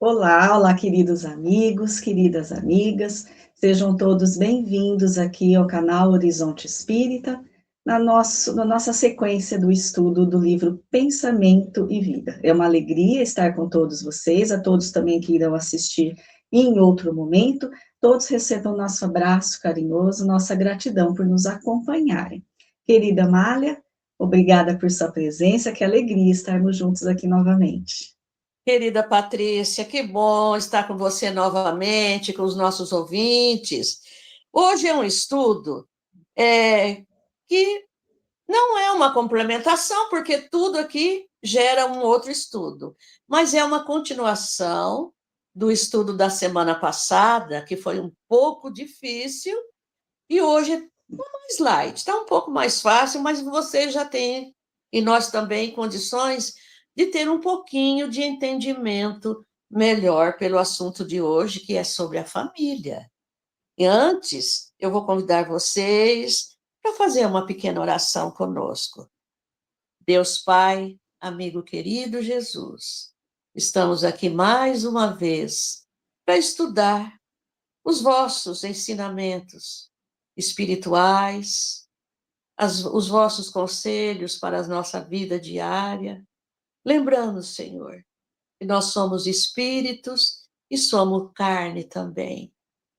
Olá, olá, queridos amigos, queridas amigas, sejam todos bem-vindos aqui ao canal Horizonte Espírita, na nossa sequência do estudo do livro Pensamento e Vida. É uma alegria estar com todos vocês, a todos também que irão assistir em outro momento, todos recebam nosso abraço carinhoso, nossa gratidão por nos acompanharem. Querida Amália, obrigada por sua presença, que alegria estarmos juntos aqui novamente. Querida Patrícia, que bom estar com você novamente, com os nossos ouvintes. Hoje é um estudo que não é uma complementação, porque tudo aqui gera um outro estudo, mas é uma continuação do estudo da semana passada, que foi um pouco difícil, e hoje é mais light, está um pouco mais fácil, mas você já tem, e nós também, condições de ter um pouquinho de entendimento melhor pelo assunto de hoje, que é sobre a família. E antes, eu vou convidar vocês para fazer uma pequena oração conosco. Deus Pai, amigo querido Jesus, estamos aqui mais uma vez para estudar os vossos ensinamentos espirituais, os vossos conselhos para a nossa vida diária. Lembrando, Senhor, que nós somos espíritos e somos carne também.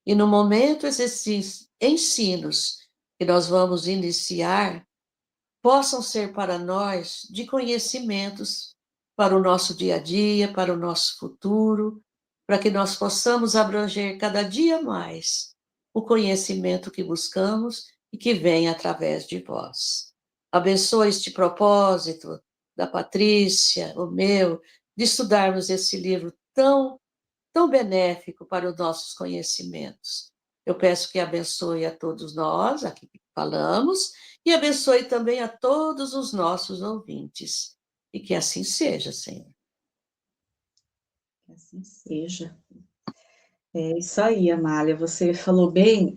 E no momento esses ensinos que nós vamos iniciar possam ser para nós de conhecimentos para o nosso dia a dia, para o nosso futuro, para que nós possamos abranger cada dia mais o conhecimento que buscamos e que vem através de vós. Abençoe este propósito da Patrícia, o meu, de estudarmos esse livro tão benéfico para os nossos conhecimentos. Eu peço que abençoe a todos nós, aqui que falamos, e abençoe também a todos os nossos ouvintes. E que assim seja, Senhor. Que assim seja. É isso aí, Amália, você falou bem.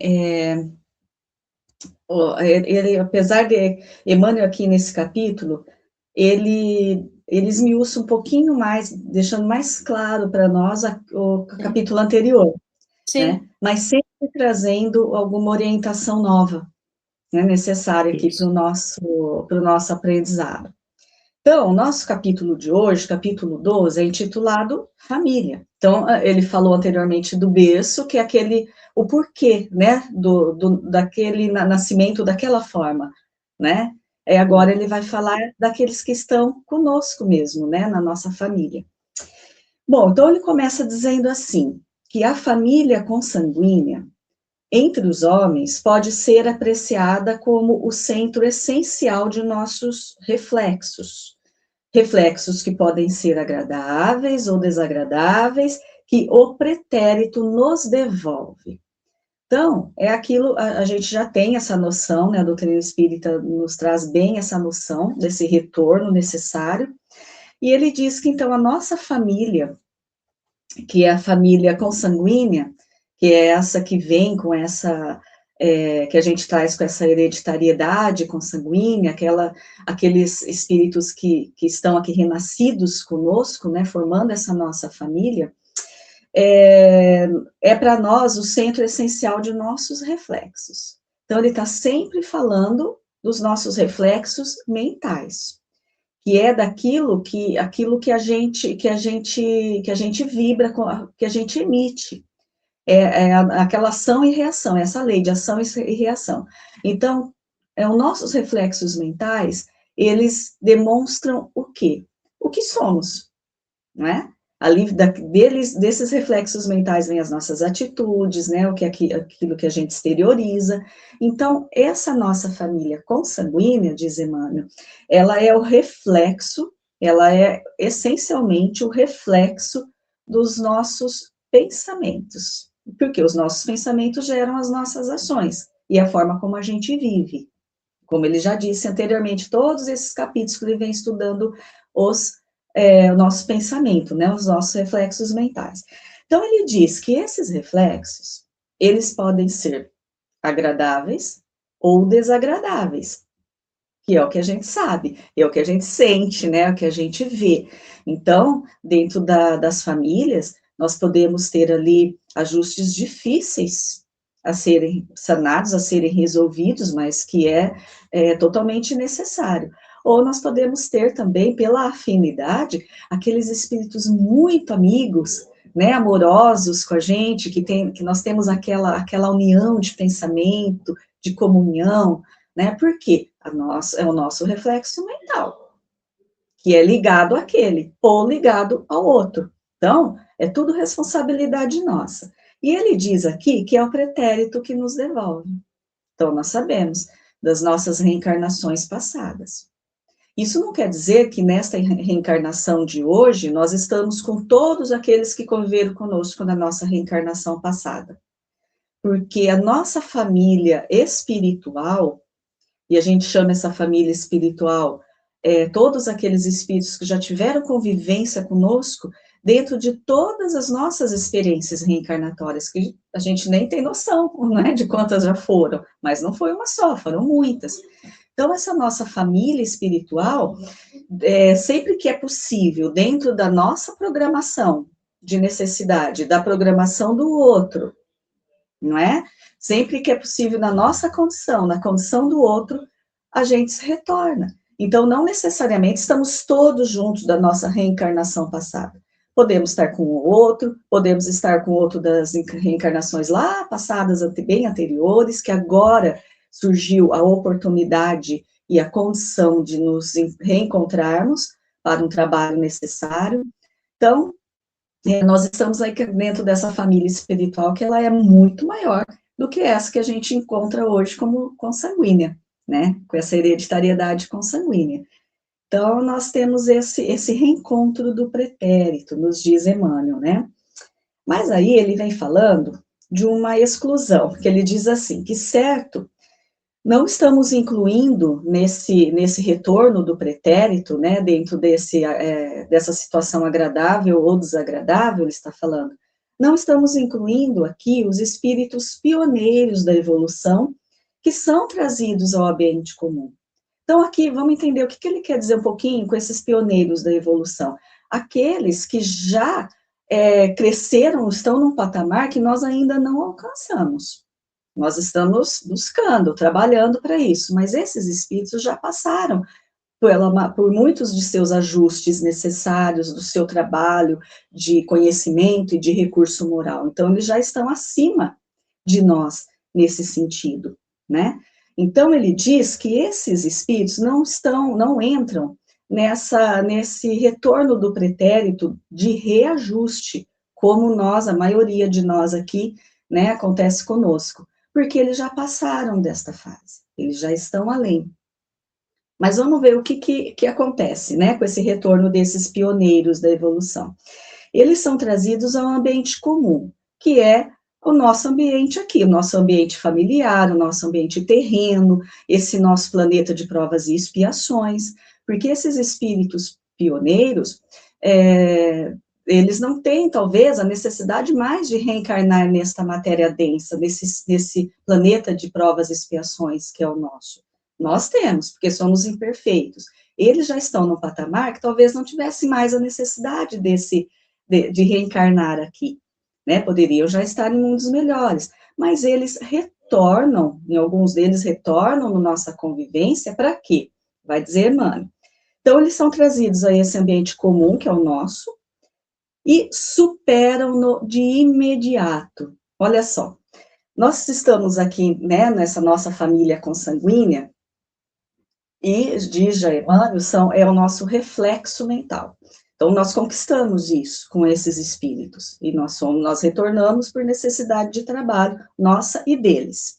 Ele, apesar de Emmanuel aqui nesse capítulo, ele esmiuça um pouquinho mais, deixando mais claro para nós o Sim. capítulo anterior, né? Sim. Mas sempre trazendo alguma orientação nova, né, necessária aqui para o nosso aprendizado. Então, o nosso capítulo de hoje, capítulo 12, é intitulado Família. Então, ele falou anteriormente do berço, que é o porquê, né, daquele nascimento daquela forma, né? Agora ele vai falar daqueles que estão conosco mesmo, né, na nossa família. Bom, então ele começa dizendo assim, que a família consanguínea, entre os homens, pode ser apreciada como o centro essencial de nossos reflexos. Reflexos que podem ser agradáveis ou desagradáveis, que o pretérito nos devolve. Então, é aquilo, a gente já tem essa noção, né, a doutrina espírita nos traz bem essa noção desse retorno necessário, e ele diz que, então, a nossa família, que é a família consanguínea, que é essa que vem com essa, que a gente traz com essa hereditariedade consanguínea, aqueles espíritos que estão aqui renascidos conosco, né, formando essa nossa família, para nós o centro essencial de nossos reflexos. Então, ele está sempre falando dos nossos reflexos mentais, que é aquilo que a gente vibra, que a gente emite. Aquela ação e reação, essa lei de ação e reação. Então, os nossos reflexos mentais, eles demonstram o quê? O que somos, não é? Ali, desses reflexos mentais vêm as nossas atitudes, né? Aquilo que a gente exterioriza. Então, essa nossa família consanguínea, diz Emmanuel, ela é o reflexo, ela é essencialmente o reflexo dos nossos pensamentos. Porque os nossos pensamentos geram as nossas ações e a forma como a gente vive. Como ele já disse anteriormente, todos esses capítulos que ele vem estudando o nosso pensamento, né, os nossos reflexos mentais. Então, ele diz que esses reflexos, eles podem ser agradáveis ou desagradáveis, que é o que a gente sabe, é o que a gente sente, né, é o que a gente vê. Então, dentro das famílias, nós podemos ter ali ajustes difíceis a serem sanados, a serem resolvidos, mas que é totalmente necessário. Ou nós podemos ter também, pela afinidade, aqueles espíritos muito amigos, né, amorosos com a gente, que nós temos aquela união de pensamento, de comunhão, né, porque é o nosso reflexo mental, que é ligado àquele, ou ligado ao outro. Então, é tudo responsabilidade nossa. E ele diz aqui que é o pretérito que nos devolve. Então, nós sabemos das nossas reencarnações passadas. Isso não quer dizer que nesta reencarnação de hoje, nós estamos com todos aqueles que conviveram conosco na nossa reencarnação passada. Porque a nossa família espiritual, e a gente chama essa família espiritual, todos aqueles espíritos que já tiveram convivência conosco, dentro de todas as nossas experiências reencarnatórias, que a gente nem tem noção, né, de quantas já foram, mas não foi uma só, foram muitas. Então, essa nossa família espiritual, sempre que é possível, dentro da nossa programação de necessidade, da programação do outro, não é? Sempre que é possível, na nossa condição, na condição do outro, a gente se retorna. Então, não necessariamente estamos todos juntos da nossa reencarnação passada. Podemos estar com o outro, podemos estar com o outro das reencarnações lá passadas, bem anteriores, que agora surgiu a oportunidade e a condição de nos reencontrarmos para um trabalho necessário. Então, nós estamos aí dentro dessa família espiritual que ela é muito maior do que essa que a gente encontra hoje como consanguínea, né? Com essa hereditariedade consanguínea. Então, nós temos esse reencontro do pretérito, nos diz Emmanuel, né? Mas aí ele vem falando de uma exclusão, que ele diz assim, que certo, não estamos incluindo nesse retorno do pretérito, né, dentro dessa situação agradável ou desagradável, ele está falando, não estamos incluindo aqui os espíritos pioneiros da evolução que são trazidos ao ambiente comum. Então, aqui, vamos entender o que ele quer dizer um pouquinho com esses pioneiros da evolução. Aqueles que já cresceram, estão num patamar que nós ainda não alcançamos. Nós estamos buscando, trabalhando para isso, mas esses espíritos já passaram por muitos de seus ajustes necessários, do seu trabalho de conhecimento e de recurso moral. Então, eles já estão acima de nós nesse sentido, né? Então, ele diz que esses espíritos não entram nesse retorno do pretérito de reajuste, como nós, a maioria de nós aqui, né, acontece conosco, porque eles já passaram desta fase, eles já estão além. Mas vamos ver o que acontece, né, com esse retorno desses pioneiros da evolução. Eles são trazidos ao ambiente comum, que é o nosso ambiente aqui, o nosso ambiente familiar, o nosso ambiente terreno, esse nosso planeta de provas e expiações, porque esses espíritos pioneiros, eles não têm, talvez, a necessidade mais de reencarnar nesta matéria densa, nesse planeta de provas e expiações que é o nosso. Nós temos, porque somos imperfeitos. Eles já estão no patamar que talvez não tivesse mais a necessidade de reencarnar aqui, né? Poderiam já estar em mundos melhores, mas eles retornam, em alguns deles retornam na nossa convivência, para quê? Vai dizer Emmanuel. Então, eles são trazidos a esse ambiente comum, que é o nosso, e superam-no de imediato. Olha só, nós estamos aqui, né, nessa nossa família consanguínea, e, diz já Emmanuel, é o nosso reflexo mental. Então, nós conquistamos isso com esses espíritos, e nós retornamos por necessidade de trabalho, nossa e deles.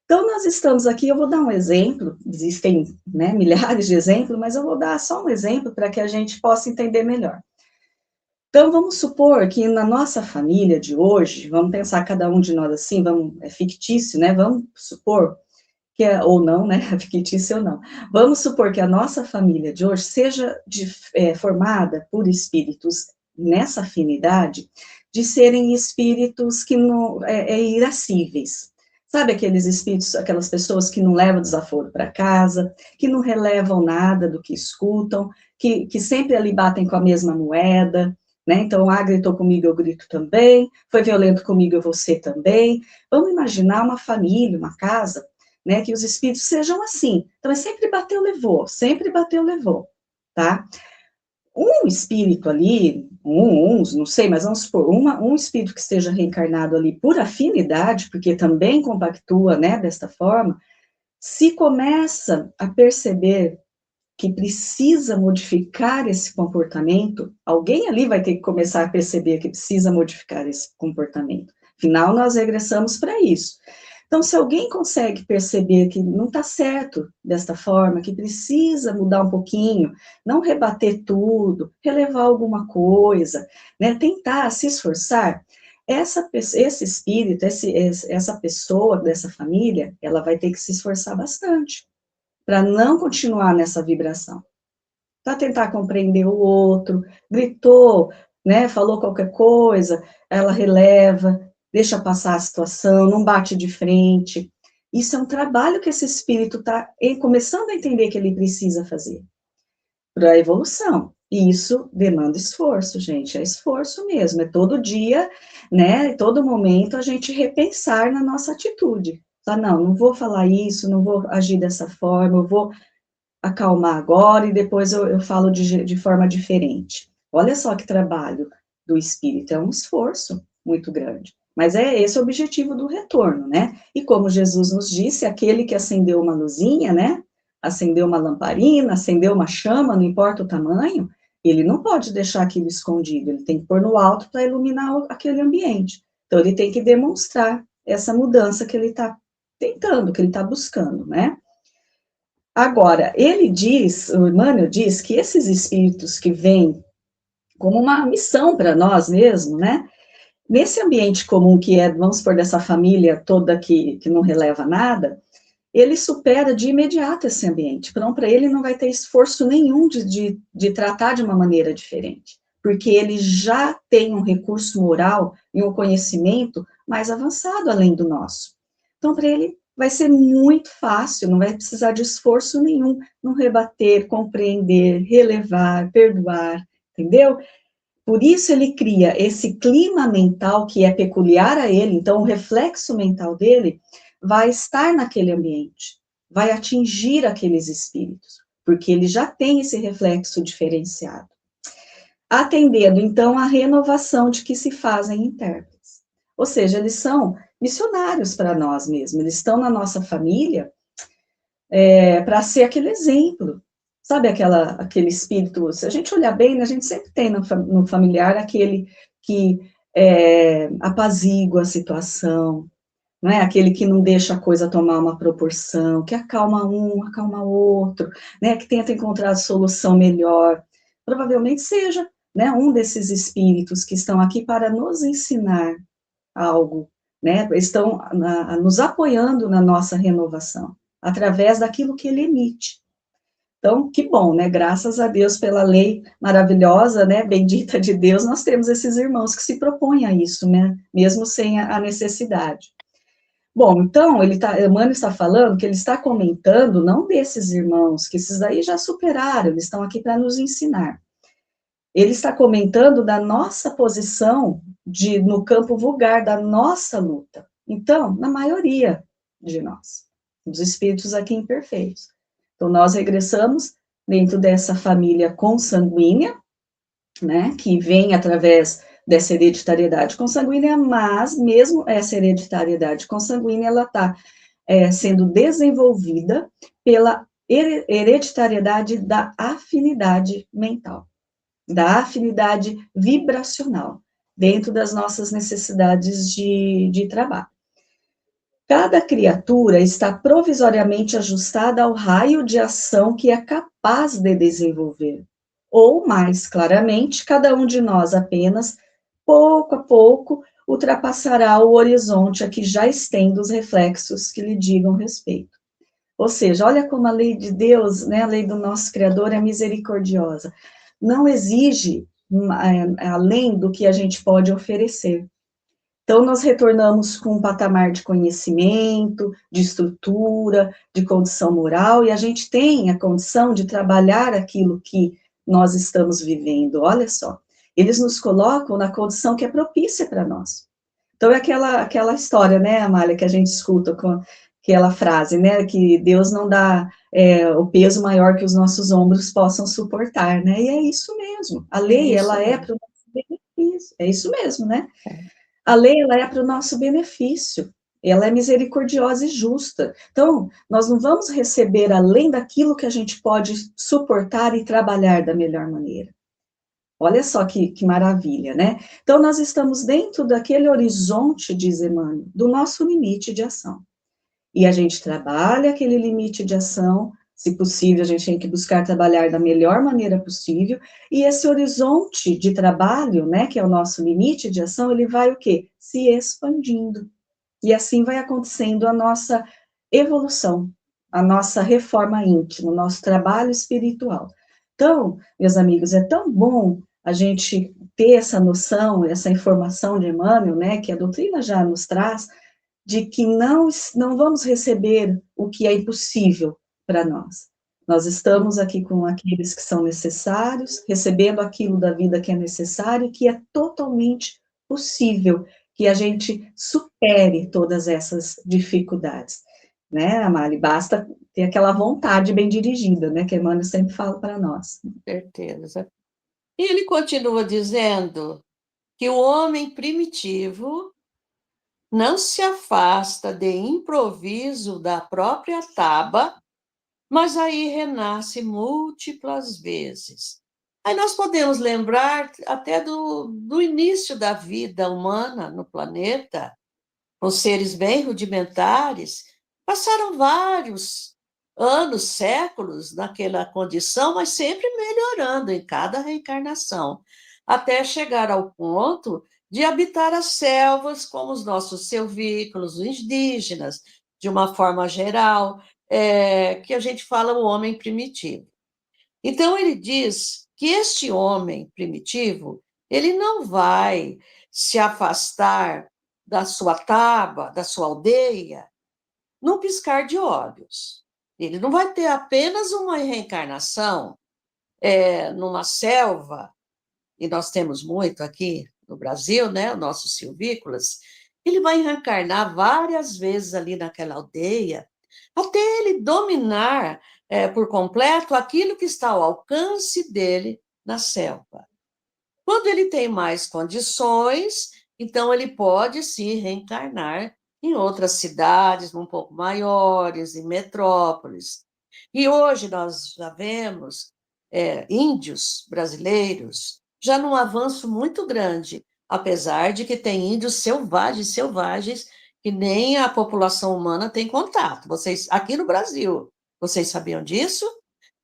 Então, nós estamos aqui, eu vou dar um exemplo, existem, né, milhares de exemplos, mas eu vou dar só um exemplo para que a gente possa entender melhor. Então, vamos supor que na nossa família de hoje, vamos pensar cada um de nós assim, é fictício, né, vamos supor ou não, né, fictício ou não, vamos supor que a nossa família de hoje seja formada por espíritos nessa afinidade, de serem espíritos que não, irascíveis, sabe aqueles espíritos, aquelas pessoas que não levam desaforo para casa, que não relevam nada do que escutam, que sempre ali batem com a mesma moeda, né? Então, gritou comigo, eu grito também, foi violento comigo, eu vou ser também. Vamos imaginar uma família, uma casa, né, que os espíritos sejam assim. Então, é sempre bateu, levou, tá? Um espírito ali, não sei, mas vamos supor, um espírito que esteja reencarnado ali por afinidade, porque também compactua, né, desta forma, se começa a perceber que precisa modificar esse comportamento, alguém ali vai ter que começar a perceber que precisa modificar esse comportamento. Afinal, nós regressamos para isso. Então, se alguém consegue perceber que não está certo desta forma, que precisa mudar um pouquinho, não rebater tudo, relevar alguma coisa, né, tentar se esforçar, esse espírito, essa pessoa dessa família, ela vai ter que se esforçar bastante para não continuar nessa vibração, para tentar compreender o outro, gritou, né, falou qualquer coisa, ela releva, deixa passar a situação, não bate de frente. Isso é um trabalho que esse espírito está começando a entender que ele precisa fazer para a evolução. E isso demanda esforço, gente, é esforço mesmo, é todo dia, né, todo momento a gente repensar na nossa atitude. Não vou falar isso, não vou agir dessa forma, eu vou acalmar agora e depois eu falo de forma diferente. Olha só que trabalho do espírito, é um esforço muito grande. Mas é esse o objetivo do retorno, né? E como Jesus nos disse, aquele que acendeu uma luzinha, né? Acendeu uma lamparina, acendeu uma chama, não importa o tamanho, ele não pode deixar aquilo escondido, ele tem que pôr no alto para iluminar aquele ambiente. Então, ele tem que demonstrar essa mudança que ele está tentando, que ele está buscando, né? Agora, o Emmanuel diz que esses espíritos que vêm como uma missão para nós mesmos, né? Nesse ambiente comum que é, vamos supor, dessa família toda que não releva nada, ele supera de imediato esse ambiente. Então, para ele não vai ter esforço nenhum de tratar de uma maneira diferente, porque ele já tem um recurso moral e um conhecimento mais avançado além do nosso. Então, para ele vai ser muito fácil, não vai precisar de esforço nenhum, não rebater, compreender, relevar, perdoar, entendeu? Por isso ele cria esse clima mental que é peculiar a ele, então o reflexo mental dele vai estar naquele ambiente, vai atingir aqueles espíritos, porque ele já tem esse reflexo diferenciado. Atendendo, então, à renovação de que se fazem intérpretes. Ou seja, eles são missionários para nós mesmos, eles estão na nossa família para ser aquele exemplo. Sabe aquele espírito, se a gente olhar bem, a gente sempre tem no familiar aquele que apazigua a situação, não é? Aquele que não deixa a coisa tomar uma proporção, que acalma um, acalma outro, né? Que tenta encontrar solução melhor. Provavelmente seja, né, um desses espíritos que estão aqui para nos ensinar algo, né? Estão nos apoiando na nossa renovação, através daquilo que ele emite. Então, que bom, né? Graças a Deus pela lei maravilhosa, né? Bendita de Deus, nós temos esses irmãos que se propõem a isso, né? Mesmo sem a necessidade. Bom, então, Emmanuel está falando que ele está comentando, não desses irmãos, que esses aí já superaram, eles estão aqui para nos ensinar. Ele está comentando da nossa posição no campo vulgar, da nossa luta. Então, na maioria de nós, os espíritos aqui imperfeitos. Então, nós regressamos dentro dessa família consanguínea, né, que vem através dessa hereditariedade consanguínea, mas mesmo essa hereditariedade consanguínea, ela está sendo desenvolvida pela hereditariedade da afinidade mental, da afinidade vibracional, dentro das nossas necessidades de trabalho. Cada criatura está provisoriamente ajustada ao raio de ação que é capaz de desenvolver. Ou, mais claramente, cada um de nós apenas, pouco a pouco, ultrapassará o horizonte a que já estende os reflexos que lhe digam respeito. Ou seja, olha como a lei de Deus, né, a lei do nosso Criador é misericordiosa. Não exige além do que a gente pode oferecer. Então, nós retornamos com um patamar de conhecimento, de estrutura, de condição moral, e a gente tem a condição de trabalhar aquilo que nós estamos vivendo, olha só. eles nos colocam na condição que é propícia para nós. Então, é aquela história, né, Amália, que a gente escuta com aquela frase, né, que Deus não dá o peso maior que os nossos ombros possam suportar, né, e é isso mesmo. A É lei, isso ela é mesmo. para o nosso benefício, é isso mesmo, né? É. A lei, ela é para o nosso benefício, ela é misericordiosa e justa. Então, nós não vamos receber além daquilo que a gente pode suportar e trabalhar da melhor maneira. Olha só que maravilha, né? Então, nós estamos dentro daquele horizonte, diz Emmanuel, do nosso limite de ação. E a gente trabalha aquele limite de ação, se possível, a gente tem que buscar trabalhar da melhor maneira possível, e esse horizonte de trabalho, né, que é o nosso limite de ação, ele vai o quê? Se expandindo. E assim vai acontecendo a nossa evolução, a nossa reforma íntima, o nosso trabalho espiritual. Então, meus amigos, é tão bom a gente ter essa noção, essa informação de Emmanuel, né, que a doutrina já nos traz, de que não vamos receber o que é impossível para nós. Nós estamos aqui com aqueles que são necessários, recebendo aquilo da vida que é necessário, que é totalmente possível que a gente supere todas essas dificuldades, né, Amari? Basta ter aquela vontade bem dirigida, né, que Emmanuel sempre fala para nós. Certeza. E ele continua dizendo que o homem primitivo não se afasta de improviso da própria taba, mas aí renasce múltiplas vezes. Aí nós podemos lembrar até do início da vida humana no planeta, com seres bem rudimentares, passaram vários anos, séculos naquela condição, mas sempre melhorando em cada reencarnação, até chegar ao ponto de habitar as selvas como os nossos silvícolas, os indígenas, de uma forma geral, que a gente fala o homem primitivo. Então, ele diz que este homem primitivo, ele não vai se afastar da sua taba, da sua aldeia, num piscar de olhos. Ele não vai ter apenas uma reencarnação numa selva, e nós temos muito aqui no Brasil, né, nossos silvícolas. Ele vai reencarnar várias vezes ali naquela aldeia, até ele dominar por completo aquilo que está ao alcance dele na selva. Quando ele tem mais condições, então ele pode se reencarnar em outras cidades um pouco maiores, em metrópoles. E hoje nós já vemos índios brasileiros já num avanço muito grande, apesar de que tem índios selvagens, que nem a população humana tem contato. Vocês, aqui no Brasil, vocês sabiam disso?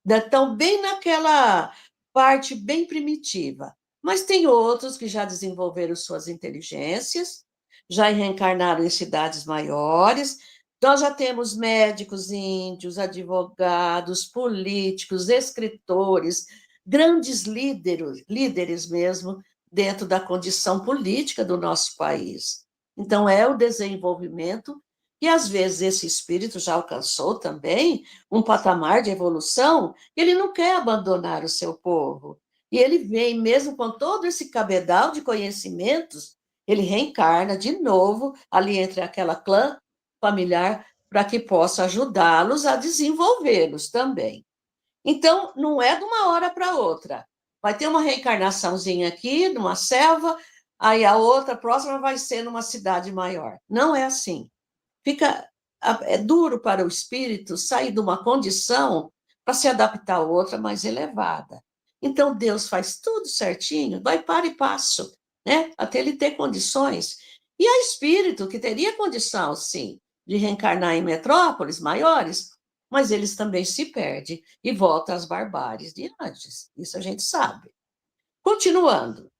Estão bem naquela parte bem primitiva. Mas tem outros que já desenvolveram suas inteligências, já reencarnaram em cidades maiores. Nós já temos médicos índios, advogados, políticos, escritores, grandes líderes mesmo, dentro da condição política do nosso país. Então, é o desenvolvimento, e às vezes esse espírito já alcançou também um patamar de evolução, ele não quer abandonar o seu povo. E ele vem, mesmo com todo esse cabedal de conhecimentos, ele reencarna de novo ali entre aquela clã familiar para que possa ajudá-los a desenvolvê-los também. Então, não é de uma hora para outra. Vai ter uma reencarnaçãozinha aqui, numa selva, aí a outra próxima vai ser numa cidade maior. Não é assim. É duro para o espírito sair de uma condição para se adaptar a outra mais elevada. Então, Deus faz tudo certinho, vai para e passo, né? Até ele ter condições. E há espírito que teria condição, sim, de reencarnar em metrópoles maiores, mas eles também se perdem e voltam às barbáries de antes. Isso a gente sabe. Continuando.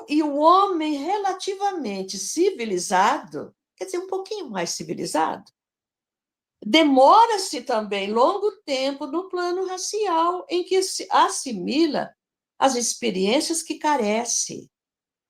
E o homem relativamente civilizado, quer dizer, um pouquinho mais civilizado, demora-se também longo tempo no plano racial, em que se assimila as experiências que carece.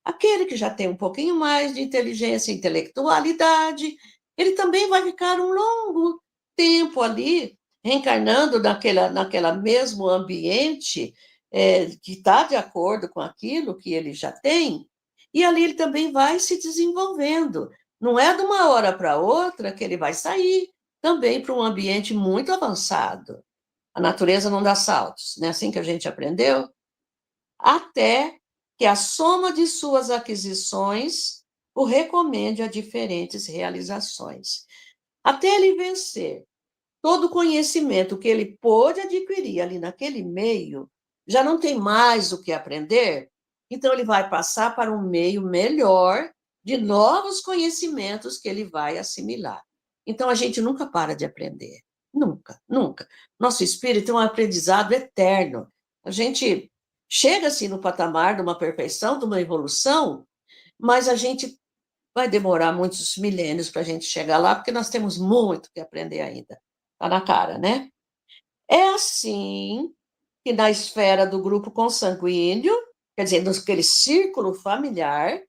Aquele que já tem um pouquinho mais de inteligência e intelectualidade, ele também vai ficar um longo tempo ali, reencarnando naquela mesmo ambiente, que está de acordo com aquilo que ele já tem, e ali ele também vai se desenvolvendo. Não é de uma hora para outra que ele vai sair também para um ambiente muito avançado. A natureza não dá saltos, não é assim que a gente aprendeu? Até que a soma de suas aquisições o recomende a diferentes realizações. Até ele vencer todo o conhecimento que ele pôde adquirir ali naquele meio, já não tem mais o que aprender, então ele vai passar para um meio melhor de novos conhecimentos que ele vai assimilar. Então a gente nunca para de aprender, nunca, nunca. Nosso espírito é um aprendizado eterno. A gente chega assim no patamar de uma perfeição, de uma evolução, mas a gente vai demorar muitos milênios para a gente chegar lá, porque nós temos muito que aprender ainda. Está na cara, né? É assim que na esfera do grupo consanguíneo, quer dizer, naquele círculo familiar,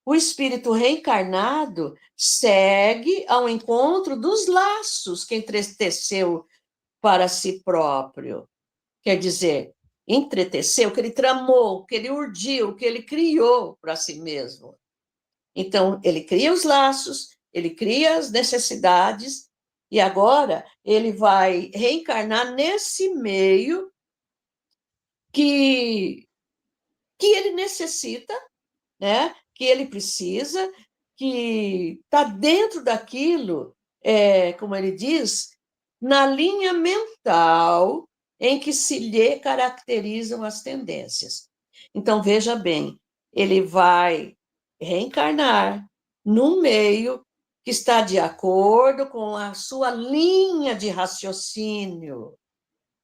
o espírito reencarnado segue ao encontro dos laços que entreteceu para si próprio. Quer dizer, entreteceu, que ele tramou, que ele urdiu, que ele criou para si mesmo. Então, ele cria os laços, ele cria as necessidades, e agora ele vai reencarnar nesse meio que, que ele necessita, né? Que ele precisa, que está dentro daquilo, como ele diz, na linha mental em que se lhe caracterizam as tendências. Então, veja bem, ele vai reencarnar num meio que está de acordo com a sua linha de raciocínio.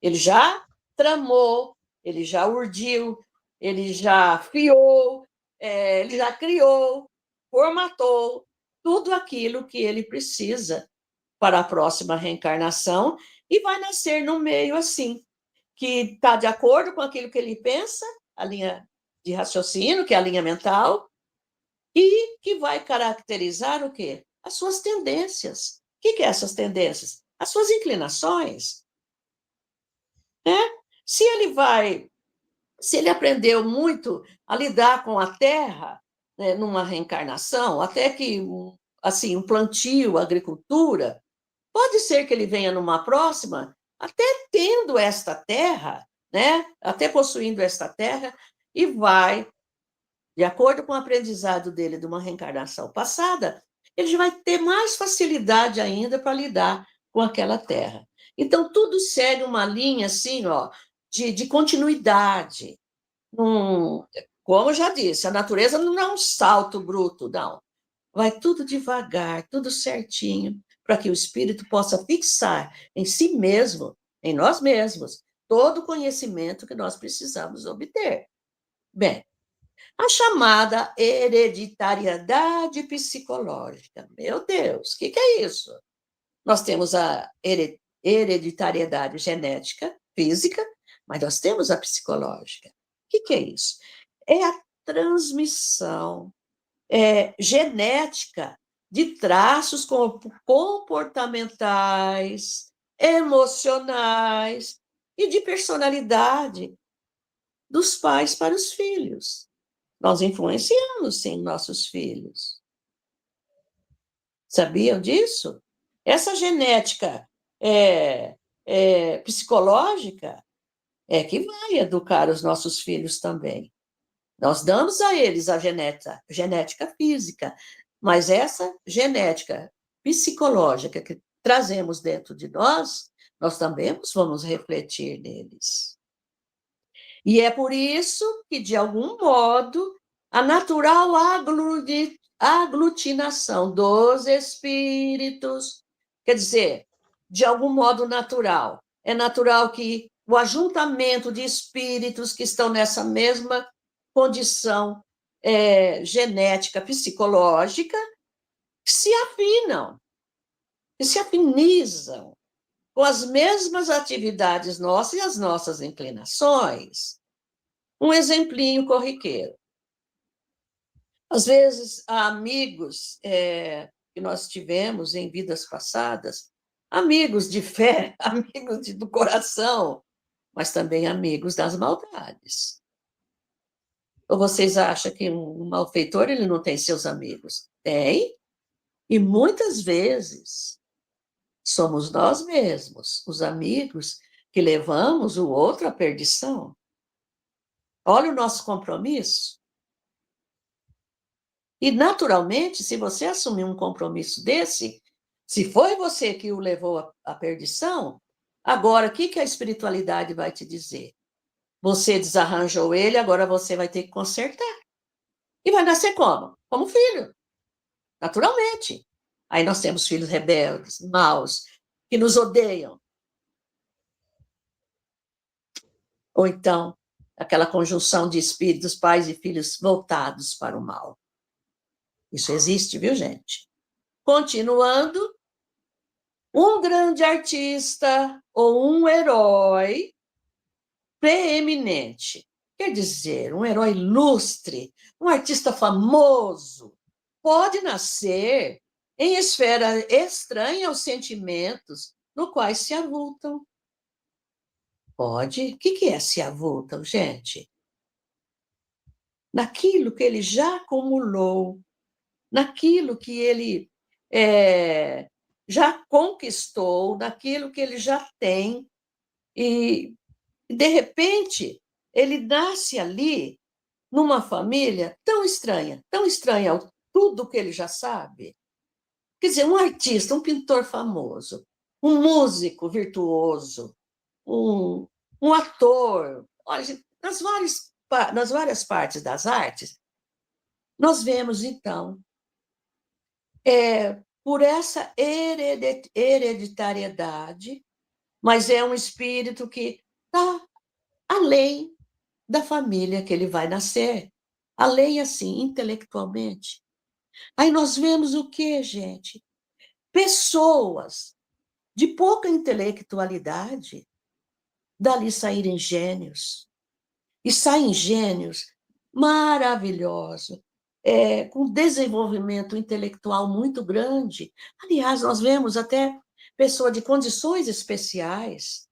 Ele já tramou, ele já urdiu, ele já fiou, ele já criou, formatou tudo aquilo que ele precisa para a próxima reencarnação e vai nascer no meio assim, que está de acordo com aquilo que ele pensa, a linha de raciocínio, que é a linha mental, e que vai caracterizar o quê? As suas tendências. O que é essas tendências? As suas inclinações. Né? Se ele aprendeu muito a lidar com a terra, né, numa reencarnação, até que assim, um plantio, a agricultura, pode ser que ele venha numa próxima, até tendo esta terra, né, até possuindo esta terra, e vai, de acordo com o aprendizado dele de uma reencarnação passada, ele já vai ter mais facilidade ainda para lidar com aquela terra. Então, tudo segue uma linha assim, ó, de continuidade. Como eu já disse, a natureza não é um salto bruto, não. Vai tudo devagar, tudo certinho, para que o espírito possa fixar em si mesmo, em nós mesmos, todo o conhecimento que nós precisamos obter. Bem, a chamada hereditariedade psicológica. Meu Deus, o que é isso? Nós temos a hereditariedade genética, física, mas nós temos a psicológica. O que é isso? É a transmissão genética de traços comportamentais, emocionais e de personalidade dos pais para os filhos. Nós influenciamos, sim, nossos filhos. Sabiam disso? Essa genética psicológica é que vai educar os nossos filhos também. Nós damos a eles a genética física, mas essa genética psicológica que trazemos dentro de nós, nós também vamos refletir neles. E é por isso que, de algum modo, a natural aglutinação dos espíritos, quer dizer, de algum modo natural, é natural que o ajuntamento de espíritos que estão nessa mesma condição genética, psicológica, se afinam, se afinizam com as mesmas atividades nossas e as nossas inclinações. Um exemplinho corriqueiro. Às vezes, há amigos que nós tivemos em vidas passadas, amigos de fé, amigos do coração, mas também amigos das maldades. Ou vocês acham que um malfeitor ele não tem seus amigos? Tem, e muitas vezes somos nós mesmos, os amigos, que levamos o outro à perdição. Olha o nosso compromisso. E, naturalmente, se você assumir um compromisso desse, se foi você que o levou à perdição, agora, o que a espiritualidade vai te dizer? Você desarranjou ele, agora você vai ter que consertar. E vai nascer como? Como filho, naturalmente. Aí nós temos filhos rebeldes, maus, que nos odeiam. Ou então, aquela conjunção de espíritos, pais e filhos voltados para o mal. Isso existe, viu, gente? Continuando, um grande artista ou um herói preeminente, quer dizer, um herói ilustre, um artista famoso, pode nascer em esfera estranha aos sentimentos no quais se avultam. Pode? O que é se avultam, gente? Naquilo que ele já acumulou, naquilo que ele já conquistou, naquilo que ele já tem, e, de repente, ele nasce ali numa família tão estranha ao tudo que ele já sabe. Quer dizer, um artista, um pintor famoso, um músico virtuoso, um ator. Olha, gente, nas várias partes das artes, nós vemos, então, por essa hereditariedade, mas é um espírito que está além da família que ele vai nascer, além, assim, intelectualmente. Aí nós vemos o quê, gente? Pessoas de pouca intelectualidade, dali saírem gênios. E saem gênios maravilhosos, com desenvolvimento intelectual muito grande. Aliás, nós vemos até pessoa de condições especiais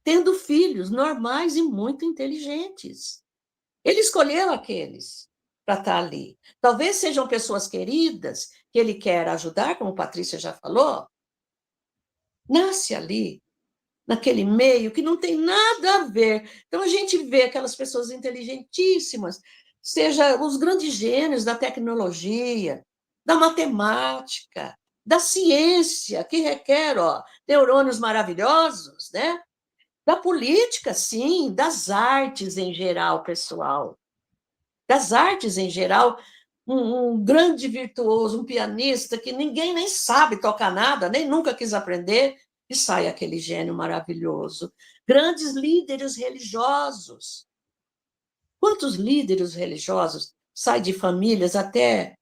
tendo filhos normais e muito inteligentes. Ele escolheu aqueles para estar ali. Talvez sejam pessoas queridas que ele quer ajudar, como Patrícia já falou. Nasce ali, naquele meio que não tem nada a ver. Então, a gente vê aquelas pessoas inteligentíssimas, seja os grandes gênios da tecnologia, da matemática, da ciência, que requer neurônios maravilhosos, né? Da política, sim, das artes em geral, pessoal. Das artes em geral, um grande virtuoso, um pianista que ninguém nem sabe tocar nada, nem nunca quis aprender, e sai aquele gênio maravilhoso. Grandes líderes religiosos. Quantos líderes religiosos saem de famílias até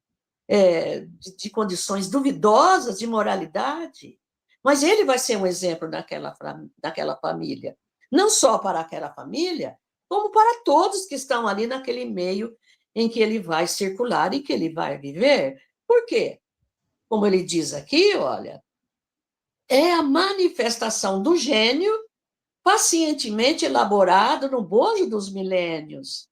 de condições duvidosas de moralidade? Mas ele vai ser um exemplo naquela família. Não só para aquela família, como para todos que estão ali naquele meio em que ele vai circular e que ele vai viver. Por quê? Como ele diz aqui, olha, é a manifestação do gênio pacientemente elaborado no bojo dos milênios.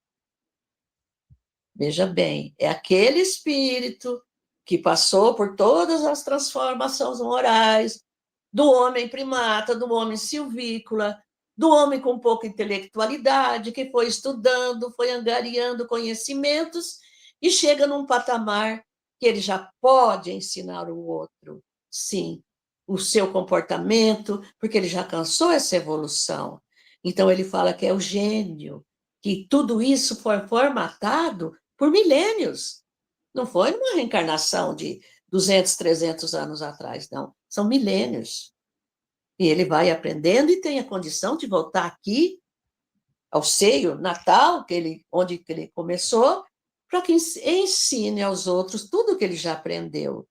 Veja bem, é aquele espírito que passou por todas as transformações morais do homem primata, do homem silvícola, do homem com pouca intelectualidade, que foi estudando, foi angariando conhecimentos e chega num patamar que ele já pode ensinar o outro, sim, o seu comportamento, porque ele já alcançou essa evolução. Então, ele fala que é o gênio, que tudo isso foi formatado por milênios. Não foi uma reencarnação de 200, 300 anos atrás, não. São milênios. E ele vai aprendendo e tem a condição de voltar aqui, ao seio natal, onde ele começou, para que ensine aos outros tudo o que ele já aprendeu.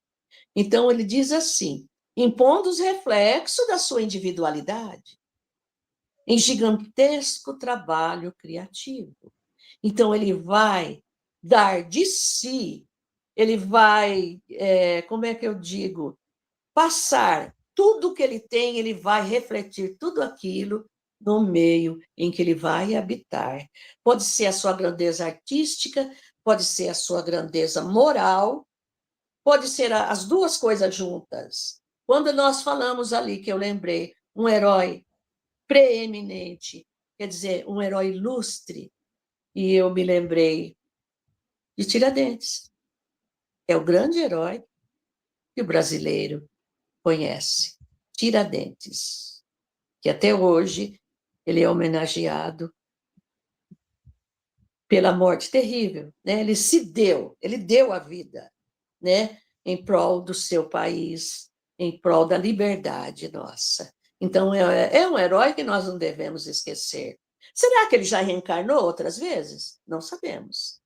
Então, ele diz assim, impondo os reflexos da sua individualidade, em gigantesco trabalho criativo. Então, ele vai dar de si, ele vai, como é que eu digo, passar tudo que ele tem, ele vai refletir tudo aquilo no meio em que ele vai habitar. Pode ser a sua grandeza artística, pode ser a sua grandeza moral, pode ser as duas coisas juntas. Quando nós falamos ali, que eu lembrei, um herói preeminente, quer dizer, um herói ilustre, e eu me lembrei de Tiradentes. É o grande herói que o brasileiro conhece, Tiradentes, que até hoje ele é homenageado pela morte terrível, né? Ele deu a vida, né? Em prol do seu país, em prol da liberdade nossa. Então, é um herói que nós não devemos esquecer. Será que ele já reencarnou outras vezes? Não sabemos.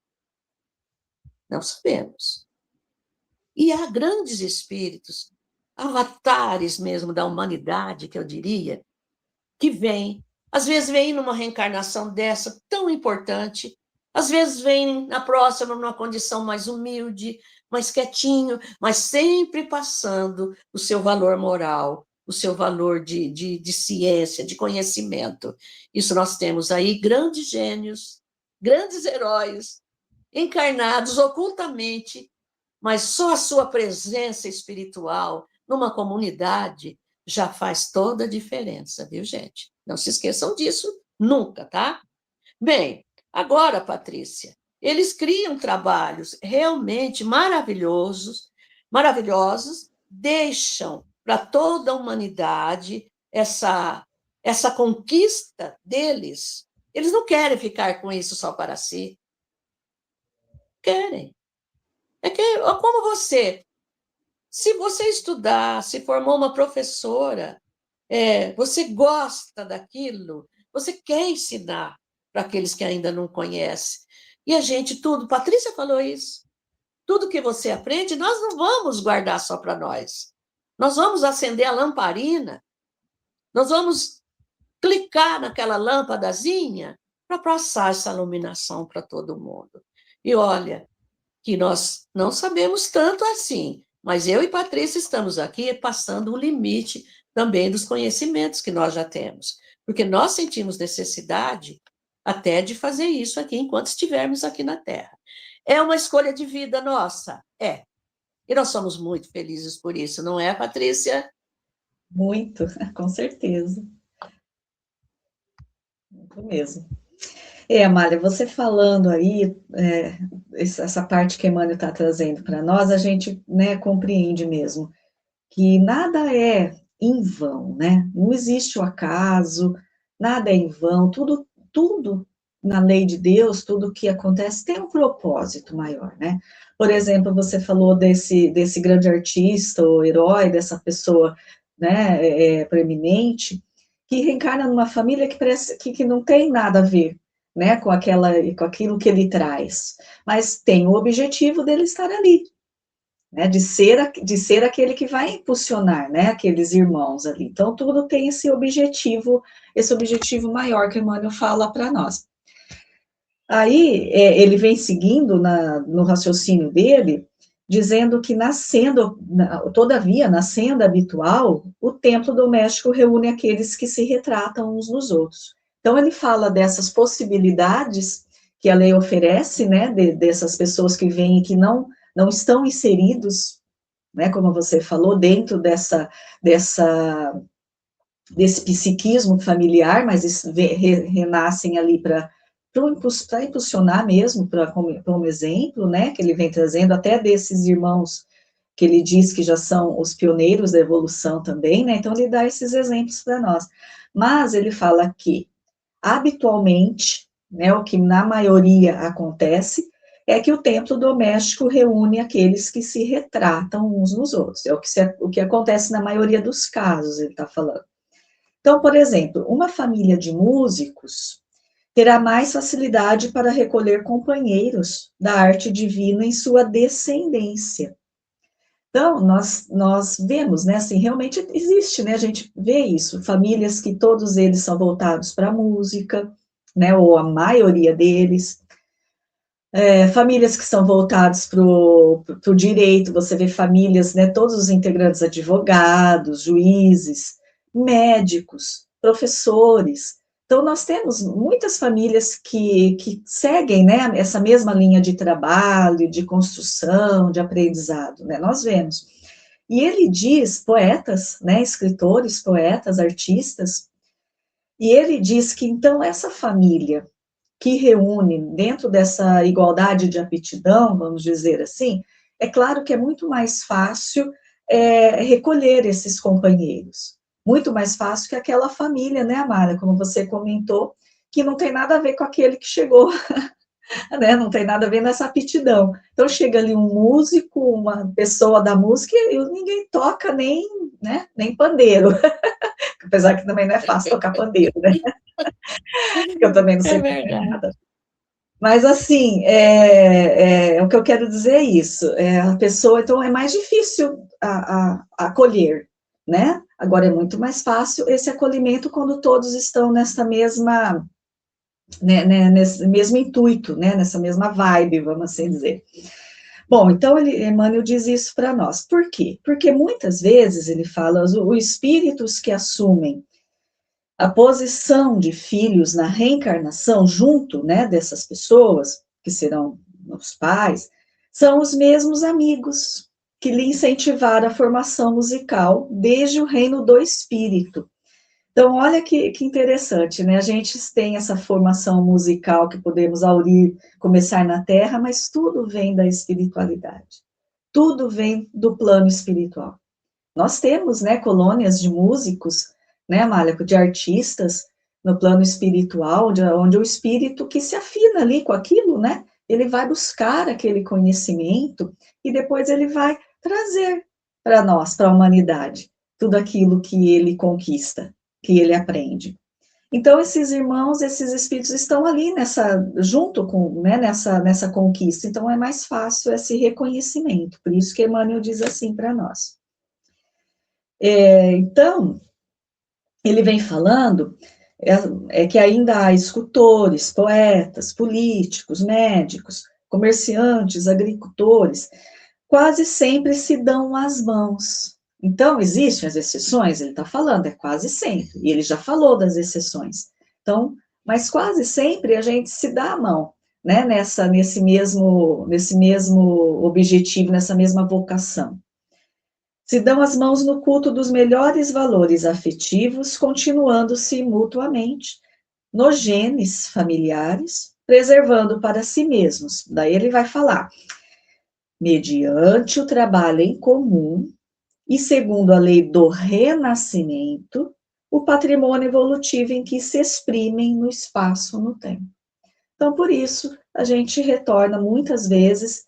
Não sabemos. E há grandes espíritos, avatares mesmo da humanidade, que eu diria, que vêm, às vezes vêm numa reencarnação dessa tão importante, às vezes vêm na próxima numa condição mais humilde, mais quietinho, mas sempre passando o seu valor moral, o seu valor de ciência, de conhecimento. Isso nós temos aí grandes gênios, grandes heróis, encarnados ocultamente, mas só a sua presença espiritual numa comunidade já faz toda a diferença, viu, gente? Não se esqueçam disso nunca, tá? Bem, agora, Patrícia, eles criam trabalhos realmente maravilhosos, deixam para toda a humanidade essa conquista deles. Eles não querem ficar com isso só para si. Querem. É que, como você, se você estudar, se formou uma professora, você gosta daquilo, você quer ensinar para aqueles que ainda não conhecem. E a gente, Patrícia falou isso, tudo que você aprende, nós não vamos guardar só para nós. Nós vamos acender a lamparina, nós vamos clicar naquela lâmpadazinha para passar essa iluminação para todo mundo. E olha, que nós não sabemos tanto assim, mas eu e Patrícia estamos aqui passando o limite também dos conhecimentos que nós já temos, porque nós sentimos necessidade até de fazer isso aqui enquanto estivermos aqui na Terra. É uma escolha de vida nossa? É. E nós somos muito felizes por isso, não é, Patrícia? Muito, com certeza. Muito mesmo. Amália, você falando aí, essa parte que Emmanuel está trazendo para nós, a gente, né, compreende mesmo que nada é em vão, né? Não existe o acaso, nada é em vão, tudo na lei de Deus, tudo que acontece tem um propósito maior, né? Por exemplo, você falou desse grande artista, ou herói, dessa pessoa, né, preeminente, que reencarna numa família que parece que não tem nada a ver, né, com aquilo que ele traz, mas tem o objetivo dele estar ali, né, de ser aquele que vai impulsionar, né, aqueles irmãos ali. Então, tudo tem esse objetivo maior que o Emmanuel fala para nós. Aí, ele vem seguindo no raciocínio dele, dizendo que todavia, na senda habitual, o templo doméstico reúne aqueles que se retratam uns nos outros. Então, ele fala dessas possibilidades que a lei oferece, né, dessas pessoas que vêm e que não estão inseridos, né, como você falou, dentro desse psiquismo familiar, mas renascem ali para impulsionar mesmo, como exemplo, né, que ele vem trazendo até desses irmãos que ele diz que já são os pioneiros da evolução também, né, então ele dá esses exemplos para nós. Mas ele fala que, habitualmente, né, o que na maioria acontece, é que o templo doméstico reúne aqueles que se retratam uns nos outros. É o que acontece na maioria dos casos, ele está falando. Então, por exemplo, uma família de músicos terá mais facilidade para recolher companheiros da arte divina em sua descendência. Então, nós vemos, né, assim, realmente existe, né, a gente vê isso, famílias que todos eles são voltados para a música, né, ou a maioria deles, famílias que são voltadas para o direito, você vê famílias, né, todos os integrantes advogados, juízes, médicos, professores, Então, nós temos muitas famílias que seguem, né, essa mesma linha de trabalho, de construção, de aprendizado, né, nós vemos. E ele diz, poetas, né, escritores, poetas, artistas, e ele diz que, então, essa família que reúne dentro dessa igualdade de aptidão, vamos dizer assim, é claro que é muito mais fácil recolher esses companheiros. Muito mais fácil que aquela família, né, Amara, como você comentou, que não tem nada a ver com aquele que chegou, né, não tem nada a ver nessa aptidão. Então, chega ali um músico, uma pessoa da música, e ninguém toca nem, né, nem pandeiro, apesar que também não é fácil tocar pandeiro, né, eu também não É sei tocar verdade. nada. Mas, assim, o que eu quero dizer é isso, a pessoa, então, é mais difícil acolher, né? Agora, é muito mais fácil esse acolhimento quando todos estão nessa mesma, né, nesse mesmo intuito, né, nessa mesma vibe, vamos assim dizer. Bom, então, Emmanuel diz isso para nós. Por quê? Porque muitas vezes, ele fala, os espíritos que assumem a posição de filhos na reencarnação, junto, né, dessas pessoas, que serão os pais, são os mesmos amigos que lhe incentivaram a formação musical desde o reino do espírito. Então, olha que interessante, né? A gente tem essa formação musical que podemos aurir, começar na Terra, mas tudo vem da espiritualidade. Tudo vem do plano espiritual. Nós temos, né, colônias de músicos, né, Amália, de artistas no plano espiritual, onde o espírito que se afina ali com aquilo, né, ele vai buscar aquele conhecimento e depois ele vai trazer para nós, para a humanidade, tudo aquilo que ele conquista, que ele aprende. Então, esses irmãos, esses espíritos estão ali junto com, né, nessa conquista, então é mais fácil esse reconhecimento, por isso que Emmanuel diz assim para nós. Então, ele vem falando que ainda há escultores, poetas, políticos, médicos, comerciantes, agricultores, quase sempre se dão as mãos. Então, existem as exceções, ele está falando, é quase sempre, e ele já falou das exceções. Então, mas quase sempre a gente se dá a mão, né, nesse mesmo objetivo, nessa mesma vocação. Se dão as mãos no culto dos melhores valores afetivos, continuando-se mutuamente nos genes familiares, preservando para si mesmos. Daí ele vai falar, mediante o trabalho em comum e segundo a lei do renascimento, o patrimônio evolutivo em que se exprimem no espaço, no tempo. Então, por isso, a gente retorna muitas vezes,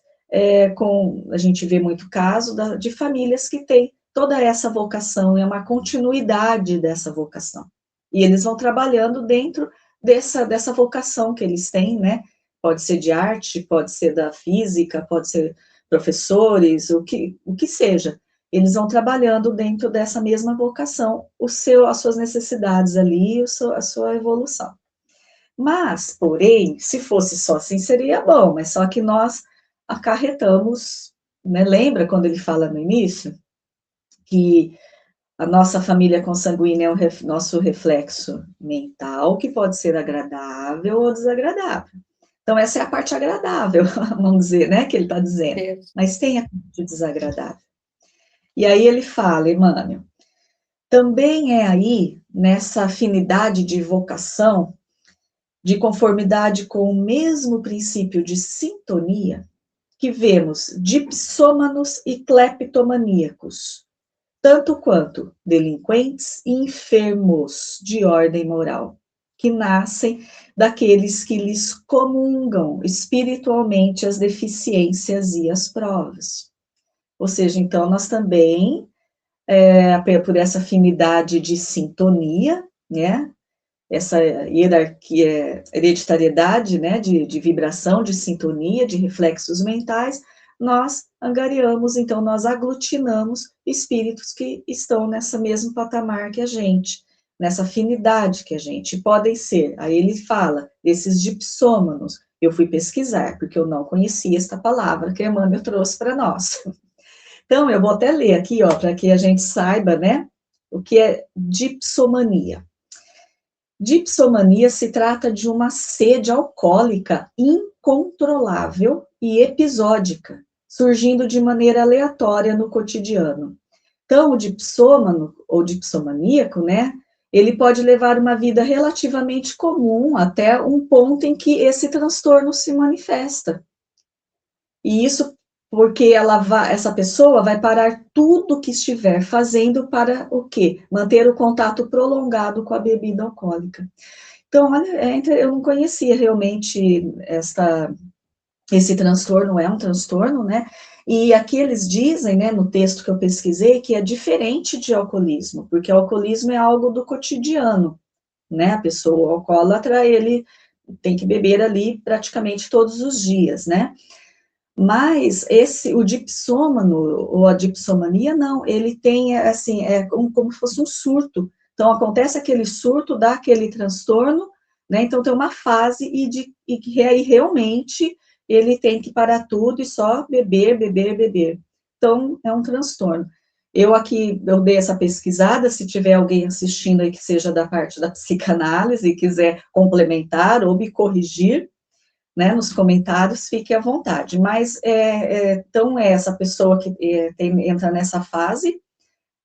a gente vê muito caso de famílias que têm toda essa vocação, é uma continuidade dessa vocação. E eles vão trabalhando dentro dessa vocação que eles têm, né? Pode ser de arte, pode ser da física, pode ser professores, o que seja. Eles vão trabalhando dentro dessa mesma vocação, as suas necessidades ali, a sua evolução. Mas, porém, se fosse só assim, seria bom, mas só que nós acarretamos, né? Lembra quando ele fala no início que a nossa família consanguínea é o nosso reflexo mental, que pode ser agradável ou desagradável. Então, essa é a parte agradável, vamos dizer, né, que ele está dizendo. Mas tem a parte desagradável. E aí ele fala, Emmanuel, também é aí, nessa afinidade de vocação, de conformidade com o mesmo princípio de sintonia, que vemos dipsômanos e cleptomaníacos, tanto quanto delinquentes e enfermos de ordem moral, que nascem daqueles que lhes comungam espiritualmente as deficiências e as provas. Ou seja, então, nós também, por essa afinidade de sintonia, né, essa hierarquia, hereditariedade, né, de vibração, de sintonia, de reflexos mentais, nós angariamos, então, nós aglutinamos espíritos que estão nessa mesmo patamar que a gente, nessa afinidade que a gente, podem ser, aí ele fala, esses dipsômanos, eu fui pesquisar, porque eu não conhecia esta palavra que Emmanuel trouxe para nós. Então, eu vou até ler aqui, ó, para que a gente saiba, né, o que é dipsomania. Dipsomania se trata de uma sede alcoólica incontrolável e episódica, surgindo de maneira aleatória no cotidiano. Então, o dipsômano ou dipsomaníaco, né, ele pode levar uma vida relativamente comum até um ponto em que esse transtorno se manifesta. E isso porque essa pessoa vai parar tudo o que estiver fazendo para o quê? Manter o contato prolongado com a bebida alcoólica. Então, eu não conhecia realmente esse transtorno, é um transtorno, né? E aqui eles dizem, né, no texto que eu pesquisei, que é diferente de alcoolismo, porque o alcoolismo é algo do cotidiano, né? A pessoa alcoólatra, ele tem que beber ali praticamente todos os dias, né? Mas o dipsômano, ou a dipsomania, não, ele tem, assim, como se fosse um surto. Então, acontece aquele surto, dá aquele transtorno, né? Então, tem uma fase e que aí realmente ele tem que parar tudo e só beber, beber, beber. Então, é um transtorno. Eu dei essa pesquisada, se tiver alguém assistindo aí que seja da parte da psicanálise e quiser complementar ou me corrigir, né, nos comentários, fique à vontade. Mas, então, é essa pessoa que entra nessa fase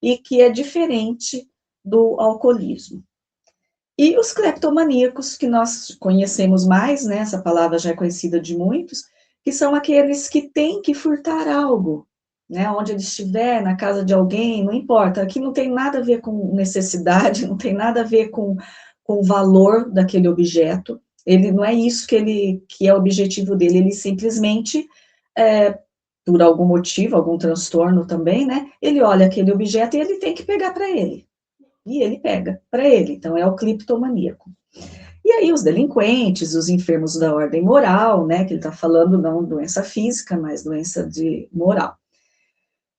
e que é diferente do alcoolismo. E os cleptomaníacos, que nós conhecemos mais, né, essa palavra já é conhecida de muitos, que são aqueles que têm que furtar algo, né, onde ele estiver, na casa de alguém, não importa, aqui não tem nada a ver com necessidade, não tem nada a ver com o valor daquele objeto, ele não é isso que é o objetivo dele, ele simplesmente, por algum motivo, algum transtorno também, né, ele olha aquele objeto e ele tem que pegar para ele, e ele pega para ele, então é o cleptomaníaco. E aí os delinquentes, os enfermos da ordem moral, né, que ele está falando não doença física, mas doença de moral.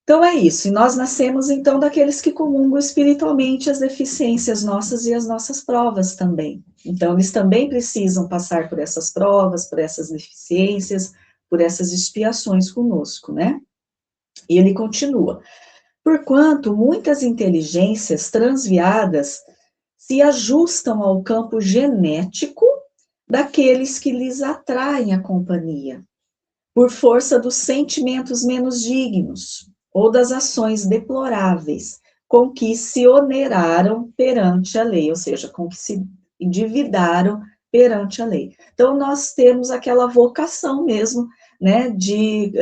Então é isso, e nós nascemos então daqueles que comungam espiritualmente as deficiências nossas e as nossas provas também. Então eles também precisam passar por essas provas, por essas deficiências, por essas expiações conosco, né? E ele continua: porquanto muitas inteligências transviadas se ajustam ao campo genético daqueles que lhes atraem a companhia, por força dos sentimentos menos dignos, ou das ações deploráveis, com que se oneraram perante a lei, ou seja, com que se endividaram perante a lei. Então, nós temos aquela vocação mesmo, né,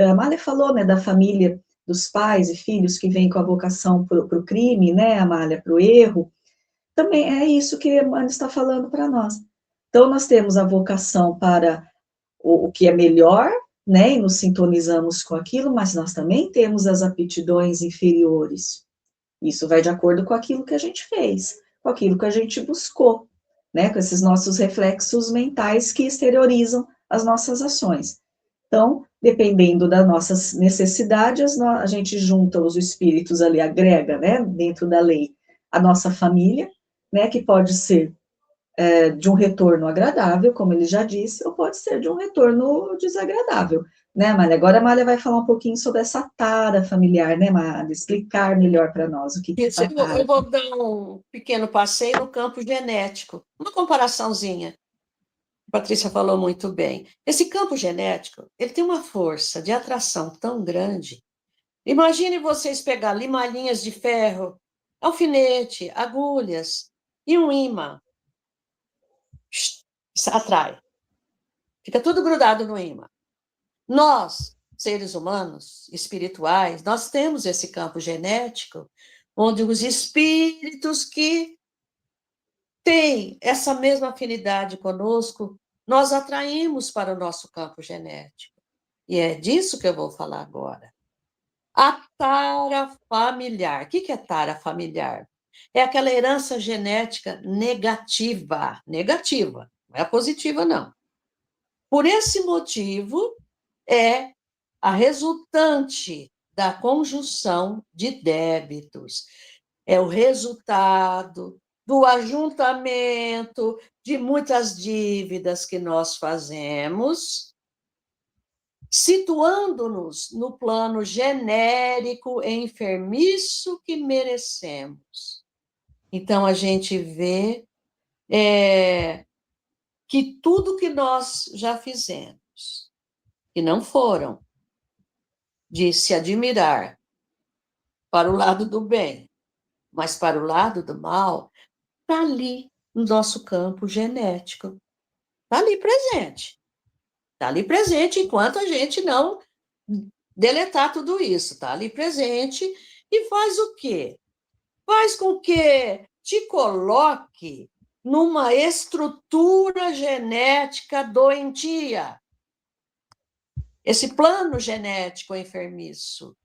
a Amália falou, né, da família, dos pais e filhos que vêm com a vocação para o crime, né, Amália, para o erro, também é isso que Emmanuel está falando para nós. Então, nós temos a vocação para o que é melhor, né, e nos sintonizamos com aquilo, mas nós também temos as aptidões inferiores. Isso vai de acordo com aquilo que a gente fez, com aquilo que a gente buscou, né, com esses nossos reflexos mentais que exteriorizam as nossas ações. Então, dependendo das nossas necessidades, a gente junta os espíritos ali, agrega, né, dentro da lei, a nossa família, né, que pode ser de um retorno agradável, como ele já disse, ou pode ser de um retorno desagradável, né, Malha? Agora a Malha vai falar um pouquinho sobre essa tara familiar, né, Malha? Explicar melhor para nós o que é Isso, essa tara. eu vou dar um pequeno passeio no campo genético, uma comparaçãozinha. A Patrícia falou muito bem. Esse campo genético, ele tem uma força de atração tão grande. Imagine vocês pegar limalhinhas de ferro, alfinete, agulhas e um ímã. Atrai. Fica tudo grudado no ímã. Nós, seres humanos, espirituais, nós temos esse campo genético onde os espíritos que têm essa mesma afinidade conosco, nós atraímos para o nosso campo genético. E é disso que eu vou falar agora. A tara familiar. O que é tara familiar? É aquela herança genética negativa. Negativa, não é positiva, não. Por esse motivo, é a resultante da conjunção de débitos. É o resultado do ajuntamento de muitas dívidas que nós fazemos, situando-nos no plano genérico e enfermiço que merecemos. Então, a gente vê que tudo que nós já fizemos, que não foram de se admirar para o lado do bem, mas para o lado do mal, está ali no nosso campo genético. Está ali presente. Está ali presente enquanto a gente não deletar tudo isso. Está ali presente e faz o quê? Faz com que te coloque numa estrutura genética doentia. Esse plano genético enfermiço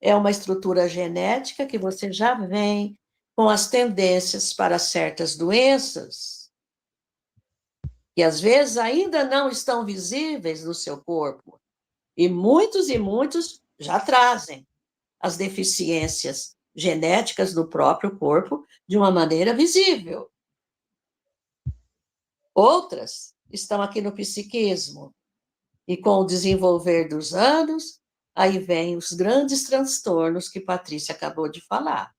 é uma estrutura genética que você já vem com as tendências para certas doenças, que às vezes ainda não estão visíveis no seu corpo. E muitos já trazem as deficiências genéticas do próprio corpo de uma maneira visível. Outras estão aqui no psiquismo. E com o desenvolver dos anos, aí vem os grandes transtornos que Patrícia acabou de falar.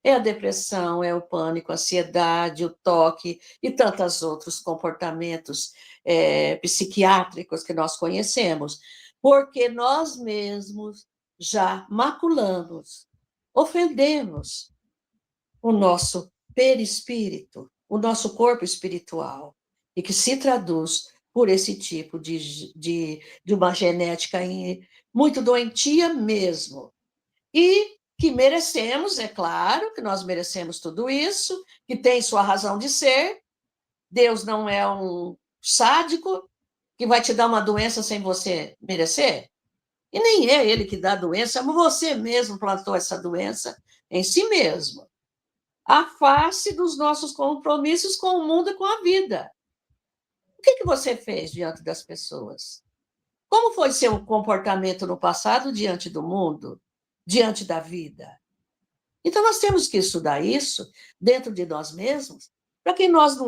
É a depressão, é o pânico, a ansiedade, o toque e tantos outros comportamentos psiquiátricos que nós conhecemos, porque nós mesmos já maculamos, ofendemos o nosso perispírito, o nosso corpo espiritual, e que se traduz por esse tipo de uma genética muito doentia mesmo. E que merecemos, é claro, que nós merecemos tudo isso, que tem sua razão de ser. Deus não é um sádico que vai te dar uma doença sem você merecer. E nem é ele que dá a doença, mas você mesmo plantou essa doença em si mesmo. A face dos nossos compromissos com o mundo e com a vida. O que você fez diante das pessoas? Como foi seu comportamento no passado diante do mundo, diante da vida? Então, nós temos que estudar isso dentro de nós mesmos, para que nós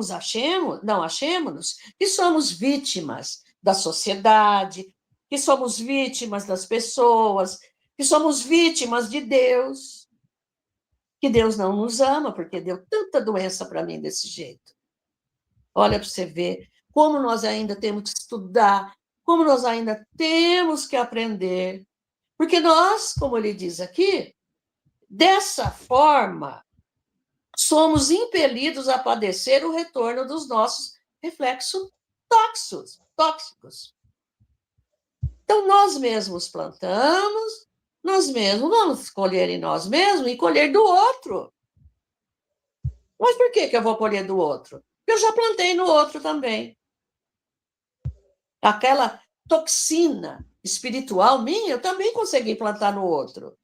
não achemos que somos vítimas da sociedade, que somos vítimas das pessoas, que somos vítimas de Deus, que Deus não nos ama, porque deu tanta doença para mim desse jeito. Olha para você ver como nós ainda temos que estudar, como nós ainda temos que aprender, porque nós, como ele diz aqui, dessa forma, somos impelidos a padecer o retorno dos nossos reflexos tóxicos. Então, nós mesmos plantamos, nós mesmos vamos colher em nós mesmos e colher do outro. Mas por que eu vou colher do outro? Porque eu já plantei no outro também. Aquela toxina espiritual minha, eu também consegui plantar no outro.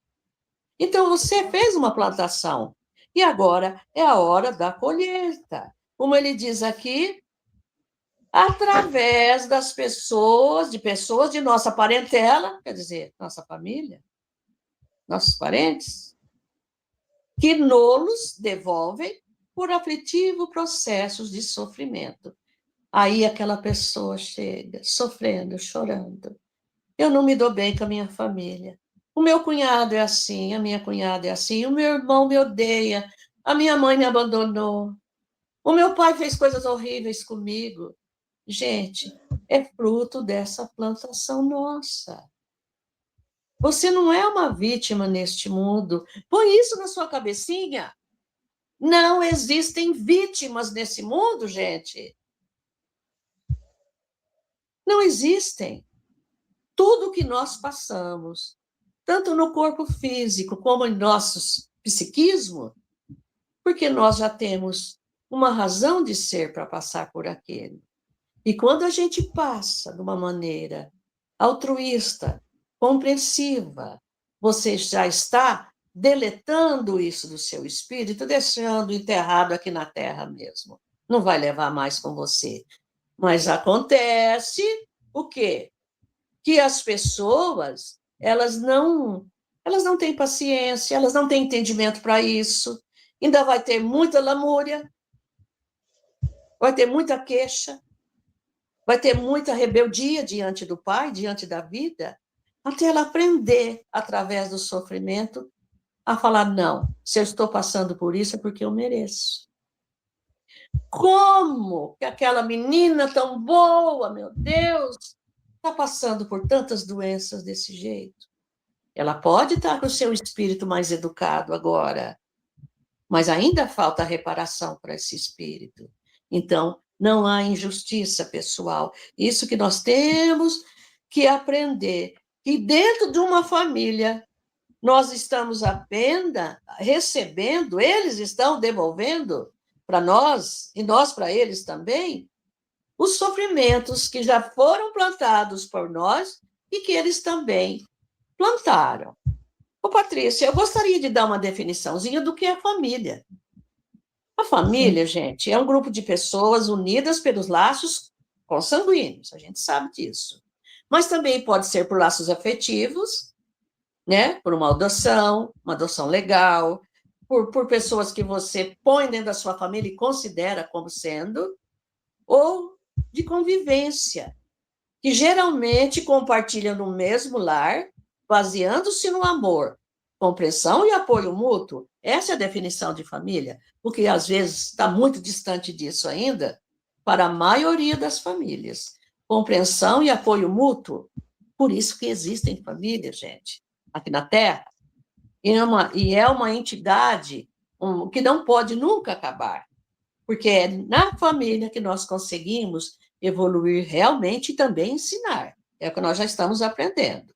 Então, você fez uma plantação. E agora é a hora da colheita. Como ele diz aqui, através das pessoas de nossa parentela, quer dizer, nossa família, nossos parentes, que nos devolvem por aflitivo processos de sofrimento. Aí aquela pessoa chega, sofrendo, chorando. Eu não me dou bem com a minha família. O meu cunhado é assim, a minha cunhada é assim, o meu irmão me odeia, a minha mãe me abandonou, o meu pai fez coisas horríveis comigo. Gente, é fruto dessa plantação nossa. Você não é uma vítima neste mundo. Põe isso na sua cabecinha. Não existem vítimas nesse mundo, gente. Não existem. Tudo que nós passamos, tanto no corpo físico como em nossos psiquismo, porque nós já temos uma razão de ser para passar por aquele. E quando a gente passa de uma maneira altruísta, compreensiva, você já está deletando isso do seu espírito, deixando enterrado aqui na terra mesmo. Não vai levar mais com você. Mas acontece o quê? Que as pessoas, elas não têm paciência, elas não têm entendimento para isso. Ainda vai ter muita lamúria, vai ter muita queixa, vai ter muita rebeldia diante do Pai, diante da vida, até ela aprender, através do sofrimento, a falar, não, se eu estou passando por isso é porque eu mereço. Como que aquela menina tão boa, meu Deus, está passando por tantas doenças desse jeito? Ela pode estar com o seu espírito mais educado agora, mas ainda falta reparação para esse espírito. Então, não há injustiça pessoal. Isso que nós temos que aprender. E dentro de uma família, nós estamos apenas recebendo, eles estão devolvendo para nós, e nós para eles também, os sofrimentos que já foram plantados por nós e que eles também plantaram. Ô, Patrícia, eu gostaria de dar uma definiçãozinha do que é família. A família, gente, é um grupo de pessoas unidas pelos laços consanguíneos, a gente sabe disso. Mas também pode ser por laços afetivos, né? Por uma adoção legal, por pessoas que você põe dentro da sua família e considera como sendo, ou de convivência, que geralmente compartilham no mesmo lar, baseando-se no amor, compreensão e apoio mútuo. Essa é a definição de família, porque às vezes está muito distante disso ainda, para a maioria das famílias. Compreensão e apoio mútuo, por isso que existem famílias, gente, aqui na Terra, e é uma entidade que não pode nunca acabar, porque é na família que nós conseguimos evoluir realmente e também ensinar. É o que nós já estamos aprendendo.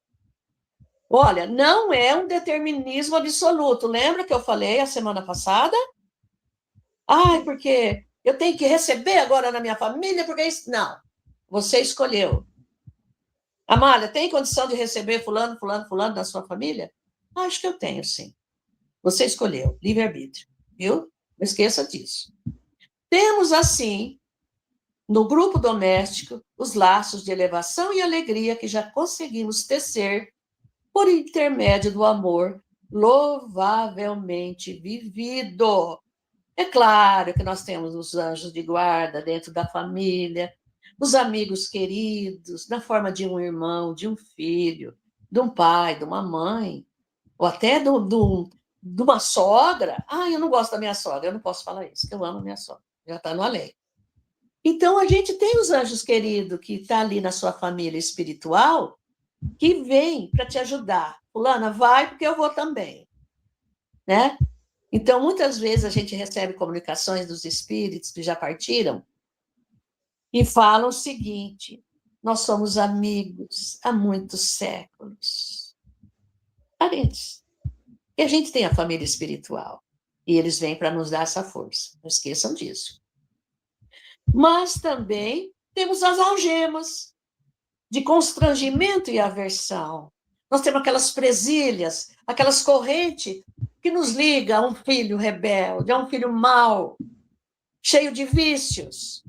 Olha, não é um determinismo absoluto. Lembra que eu falei a semana passada? Ai, porque eu tenho que receber agora na minha família, porque isso... Não, você escolheu. Amália, tem condição de receber fulano, fulano, fulano da sua família? Acho que eu tenho, sim. Você escolheu, livre-arbítrio, viu? Não esqueça disso. Temos, assim, no grupo doméstico, os laços de elevação e alegria que já conseguimos tecer por intermédio do amor louvavelmente vivido. É claro que nós temos os anjos de guarda dentro da família, os amigos queridos, na forma de um irmão, de um filho, de um pai, de uma mãe, ou até de uma sogra. Ah, eu não gosto da minha sogra, eu não posso falar isso, que eu amo a minha sogra, já está no além. Então, a gente tem os anjos queridos que estão ali na sua família espiritual, que vem para te ajudar. Fulana, vai porque eu vou também, né? Então, muitas vezes a gente recebe comunicações dos espíritos que já partiram e falam o seguinte: nós somos amigos há muitos séculos, parentes. E a gente tem a família espiritual. E eles vêm para nos dar essa força. Não esqueçam disso. Mas também temos as algemas de constrangimento e aversão. Nós temos aquelas presilhas, aquelas correntes que nos ligam a um filho rebelde, a um filho mau, cheio de vícios,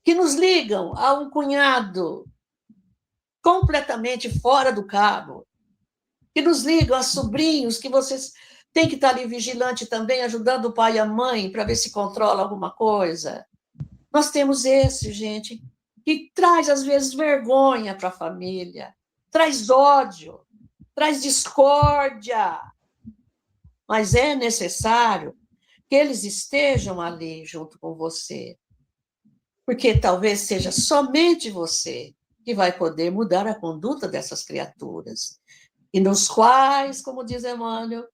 que nos ligam a um cunhado completamente fora do cabo, que nos ligam a sobrinhos que vocês têm que estar ali vigilante também, ajudando o pai e a mãe para ver se controla alguma coisa. Nós temos esse, gente, que traz, às vezes, vergonha para a família, traz ódio, traz discórdia. Mas é necessário que eles estejam ali junto com você, porque talvez seja somente você que vai poder mudar a conduta dessas criaturas, e nos quais, como diz Emmanuel,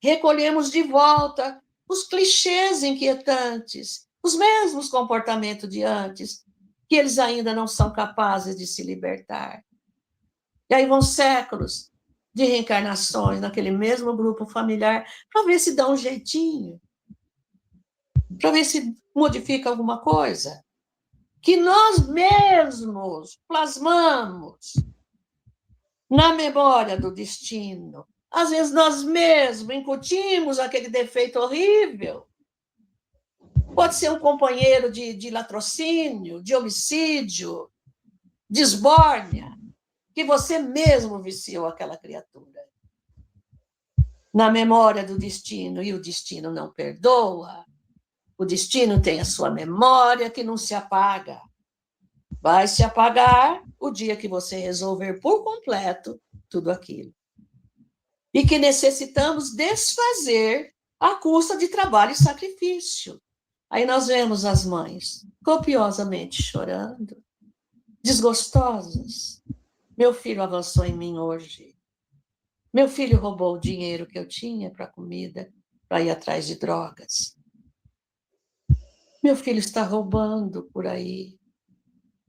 recolhemos de volta os clichês inquietantes, os mesmos comportamentos de antes, que eles ainda não são capazes de se libertar. E aí vão séculos de reencarnações naquele mesmo grupo familiar, para ver se dá um jeitinho, para ver se modifica alguma coisa, que nós mesmos plasmamos na memória do destino. Às vezes nós mesmos incutimos aquele defeito horrível. Pode ser um companheiro de latrocínio, de homicídio, de esbórnia, que você mesmo viciou aquela criatura. Na memória do destino, e o destino não perdoa. O destino tem a sua memória que não se apaga. Vai se apagar o dia que você resolver por completo tudo aquilo. E que necessitamos desfazer à custa de trabalho e sacrifício. Aí nós vemos as mães copiosamente chorando, desgostosas. Meu filho avançou em mim hoje. Meu filho roubou o dinheiro que eu tinha para comida, para ir atrás de drogas. Meu filho está roubando por aí.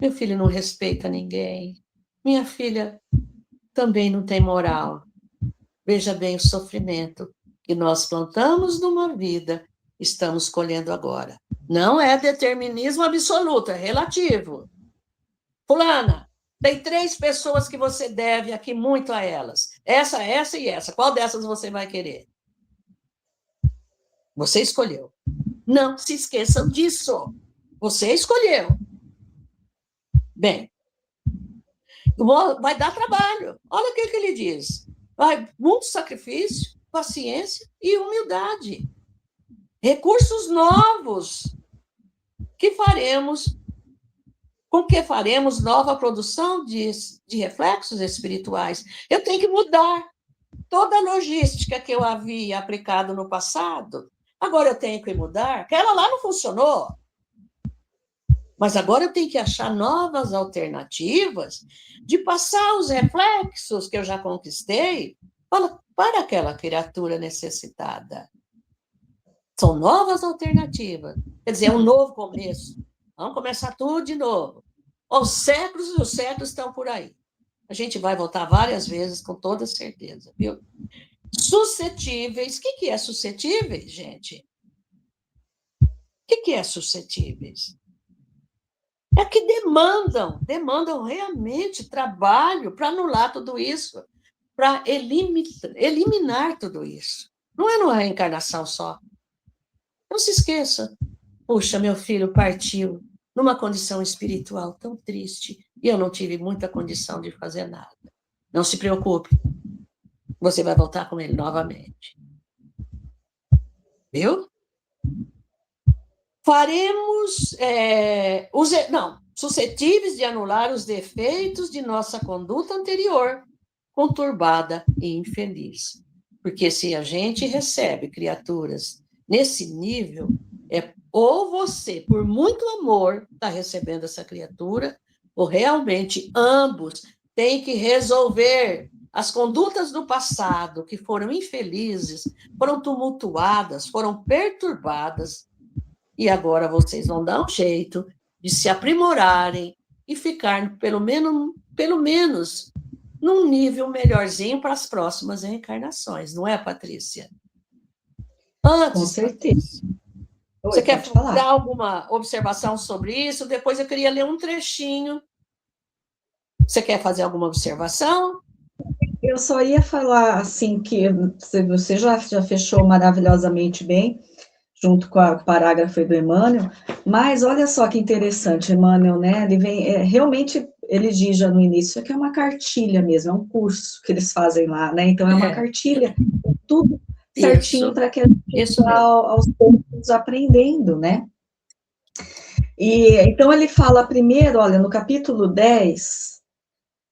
Meu filho não respeita ninguém. Minha filha também não tem moral. Veja bem o sofrimento que nós plantamos numa vida, estamos colhendo agora. Não é determinismo absoluto, é relativo. Fulana, tem 3 pessoas que você deve aqui muito a elas. Essa e essa. Qual dessas você vai querer? Você escolheu. Não se esqueçam disso. Você escolheu. Bem, vai dar trabalho. Olha o que ele diz. Vai muito sacrifício, paciência e humildade. Recursos novos com que faremos nova produção de reflexos espirituais. Eu tenho que mudar toda a logística que eu havia aplicado no passado. Agora eu tenho que mudar. Aquela lá não funcionou. Mas agora eu tenho que achar novas alternativas de passar os reflexos que eu já conquistei para aquela criatura necessitada. São novas alternativas. Quer dizer, é um novo começo. Vamos começar tudo de novo. Os séculos e os séculos estão por aí. A gente vai voltar várias vezes, com toda certeza, viu? Suscetíveis. O que é suscetíveis, gente? O que é suscetíveis? É que demandam realmente trabalho para anular tudo isso, para eliminar tudo isso. Não é numa reencarnação só. Não se esqueça. Puxa, meu filho partiu numa condição espiritual tão triste e eu não tive muita condição de fazer nada. Não se preocupe. Você vai voltar com ele novamente. Viu? Faremos suscetíveis de anular os defeitos de nossa conduta anterior, conturbada e infeliz. Porque se a gente recebe criaturas nesse nível, ou você, por muito amor, está recebendo essa criatura, ou realmente ambos têm que resolver as condutas do passado que foram infelizes, foram tumultuadas, foram perturbadas, e agora vocês vão dar um jeito de se aprimorarem e ficar, pelo menos num nível melhorzinho para as próximas reencarnações, não é, Patrícia? Com certeza. Você quer dar alguma observação sobre isso? Depois eu queria ler um trechinho. Você quer fazer alguma observação? Eu só ia falar, assim, que você já fechou maravilhosamente bem, junto com o parágrafo do Emmanuel, mas olha só que interessante, Emmanuel, né, ele vem, realmente, ele diz já no início, que é uma cartilha mesmo, é um curso que eles fazem lá, né, então é uma cartilha, tudo certinho para que a gente vá aos poucos aprendendo, né. E então ele fala primeiro, olha, no capítulo 10,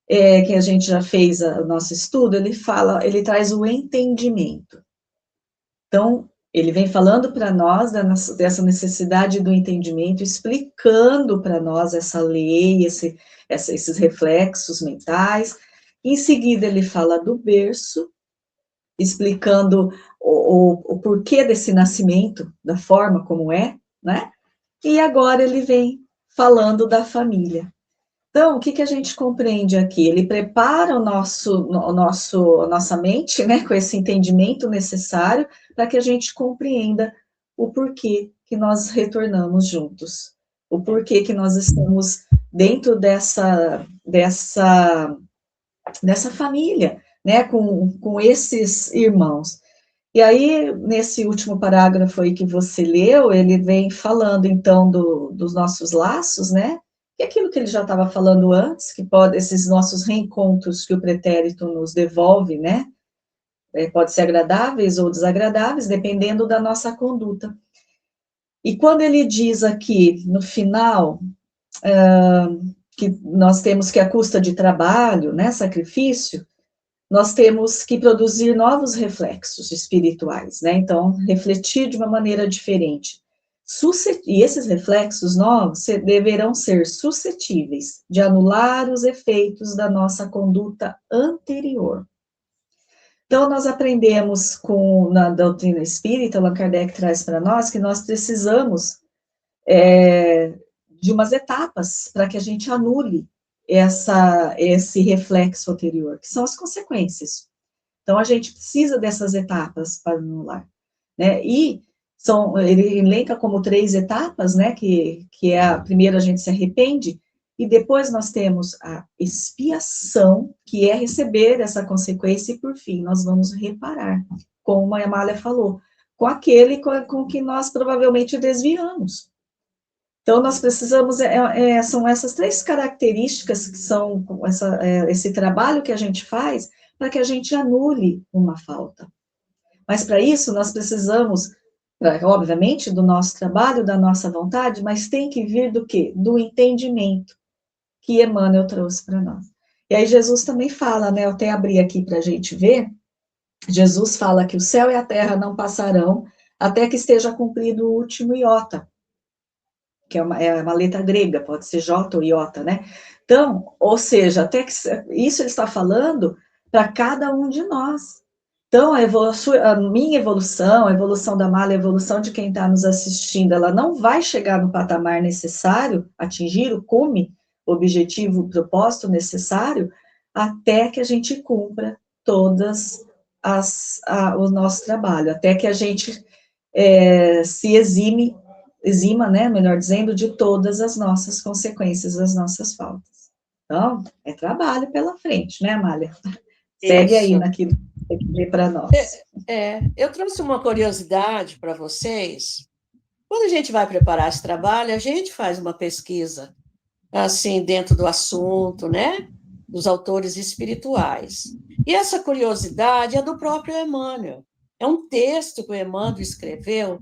que a gente já fez o nosso estudo, ele traz o entendimento. Então, ele vem falando para nós dessa necessidade do entendimento, explicando para nós essa lei, esses reflexos mentais. Em seguida, ele fala do berço, explicando o porquê desse nascimento, da forma como é, né? E agora ele vem falando da família. Então, o que a gente compreende aqui? Ele prepara a nossa mente, né, com esse entendimento necessário para que a gente compreenda o porquê que nós retornamos juntos, o porquê que nós estamos dentro dessa família, né, com esses irmãos. E aí, nesse último parágrafo aí que você leu, ele vem falando, então, dos nossos laços, né, e aquilo que ele já estava falando antes, que esses nossos reencontros que o pretérito nos devolve, né, pode ser agradáveis ou desagradáveis, dependendo da nossa conduta. E quando ele diz aqui, no final, que nós temos que, à custa de trabalho, né, sacrifício, nós temos que produzir novos reflexos espirituais, né, então, refletir de uma maneira diferente. E esses reflexos novos deverão ser suscetíveis de anular os efeitos da nossa conduta anterior. Então, nós aprendemos na doutrina espírita, Allan Kardec traz para nós que nós precisamos de umas etapas para que a gente anule esse reflexo anterior, que são as consequências. Então, a gente precisa dessas etapas para anular, né? E ele elenca como 3 etapas, né? Que é a primeira, a gente se arrepende, e depois nós temos a expiação, que é receber essa consequência, e por fim, nós vamos reparar, como a Amália falou, com aquele com que nós provavelmente desviamos. Então, nós precisamos, são essas 3 características que são esse trabalho que a gente faz para que a gente anule uma falta. Mas, para isso, nós precisamos, obviamente, do nosso trabalho, da nossa vontade, mas tem que vir do quê? Do entendimento que Emmanuel trouxe para nós. E aí, Jesus também fala, né? Eu até abri aqui para a gente ver. Jesus fala que o céu e a terra não passarão até que esteja cumprido o último iota, que é uma letra grega, pode ser J ou iota, né? Então, ou seja, até que isso ele está falando para cada um de nós. Então, a minha evolução, a evolução da Amália, a evolução de quem está nos assistindo, ela não vai chegar no patamar necessário, atingir o cume, o objetivo, o propósito necessário, até que a gente cumpra todas o nosso trabalho, até que a gente se exima, né, melhor dizendo, de todas as nossas consequências, das nossas faltas. Então, é trabalho pela frente, né, Amália? Segue aí naquilo que tem que ver para nós. Eu trouxe uma curiosidade para vocês. Quando a gente vai preparar esse trabalho, a gente faz uma pesquisa, assim, dentro do assunto, né, dos autores espirituais. E essa curiosidade é do próprio Emmanuel. É um texto que o Emmanuel escreveu